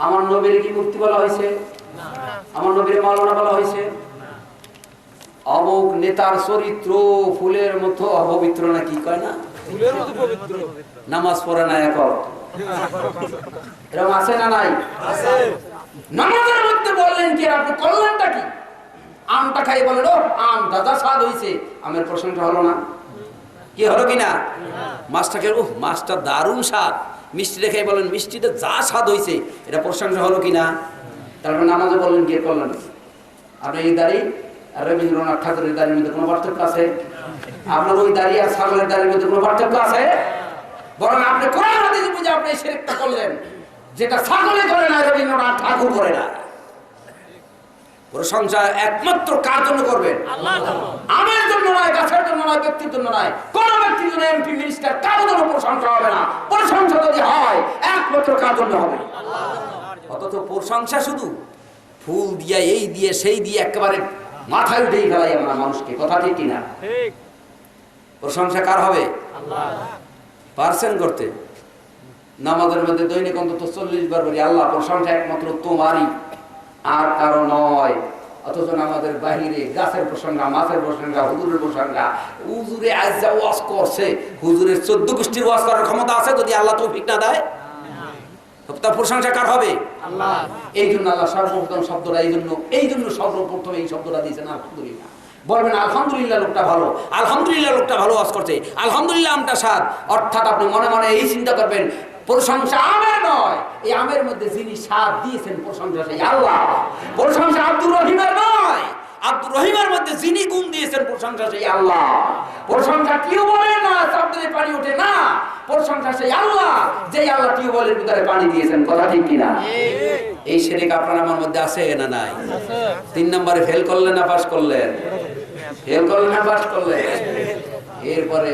আমার নবীর কি মুফতি বলা হয়েছে? আমার নবীর মাওলানা বলা হয়েছে? অমুক নেতার চরিত্র ফুলের মতো অপবিত্র, না কি কয় না? ফুলের মতো পবিত্র, নামাজ পড়ে না এক ওয়াক্ত, এরকম আছে না নাই? আছে। নামাজের মধ্যে বললেন কি, আপনি করলেনটা কি? আমটা খাই বলেন ও আমটা যা স্বাদ হয়েছে, আমের প্রশংসা হলো না? কি হলো কিনা? মাছটা খেয়ে ও মাছটা দারুণ স্বাদ, মিষ্টি রেখে বলেন মিষ্টিটা যা স্বাদ হয়েছে, এটা প্রশংসা হলো কিনা? তারপর নামাজে বললেন কি, করলেন? আপনি এই দাড়ি আর রবীন্দ্রনাথ ঠাকুরের দাড়ির মধ্যে কোনো পার্থক্য আছে? আপনার ওই দাড়ি আর ছাগলের দাড়ির মধ্যে কোনো পার্থক্য আছে? বরং আপনি কোরআন হাদিস বুঝে আপনি শিরকটা করলেন, যেটা ছাগলে করে না, রবীন্দ্রনাথ ঠাকুর করে না। প্রশংসা একমাত্র কার জন্য করবেন? আল্লাহর জন্য। আমার জন্য নয়, গাছের জন্য নয়, ব্যক্তির জন্য নয়, কোন ব্যক্তির জন্য, এমপি মিনিস্টার কারোর জন্য প্রশংসা হবে না। প্রশংসা যদি হয় একমাত্র কার জন্য হবে? আল্লাহর জন্য। অথচ প্রশংসা শুধু ফুল দিয়ে, এই দিয়ে, সেই দিয়ে একেবারে মাথায় উঠেই ফেলাই আমরা মানুষকে। কথা ঠিক কিনা? ঠিক। প্রশংসা কার হবে? আল্লাহ। পারছেন করতে? নামাজের মধ্যে দৈনিক অন্তত 40 বার বলি আল্লাহ প্রশংসা একমাত্র তোমারই, আর কারো নয়। অথচ আমাদের বাহিরে গাছের প্রসঙ্গা, মাছের প্রসঙ্গা, হুজুরের প্রসঙ্গা, হুজুরে আজ যা ওয়াজ করছে, হুজুরের 14 গোষ্ঠীর ওয়াজ করার ক্ষমতা আছে যদি আল্লাহ তৌফিক না দেয়? তার প্রশংসা কার হবে? আল্লাহ। এই জন্য আল্লাহ সর্বপ্রথম শব্দটা, এই জন্য সর্বপ্রথম এই শব্দটা দিয়েছেন আলহামদুলিল্লাহ। বলবেন আলহামদুলিল্লাহ লোকটা ভালো, আলহামদুলিল্লাহ লোকটা ভালো ওয়াজ করছে, আলহামদুলিল্লাহ আমটা স্বাদ। অর্থাৎ আপনি মনে মনে এই চিন্তা করবেন প্রশংসা আমের নয়, এই আমের মধ্যে যিনি স্বাদ দিয়েছেন প্রশংসা সেই আল্লাহ। প্রশংসা আব্দুর রহিমের নয়, আব্দুর রহিমের মধ্যে যিনি গুণ দিয়েছেন প্রশংসা সেই আল্লাহ। প্রশংসা টিউবওয়েলের না, শব্দে পানি ওঠে না, প্রশংসা সেই আল্লাহ যেই আল্লাহ টিউবওয়েলের ভিতরে পানি দিয়েছেন। কথা ঠিক কিনা? এই শিরক আপনার আমার মধ্যে আছে না নাই? 3 নম্বরে ফেল করলেন না পাস করলেন? ফেল করলেন না পাস করলেন? এরপরে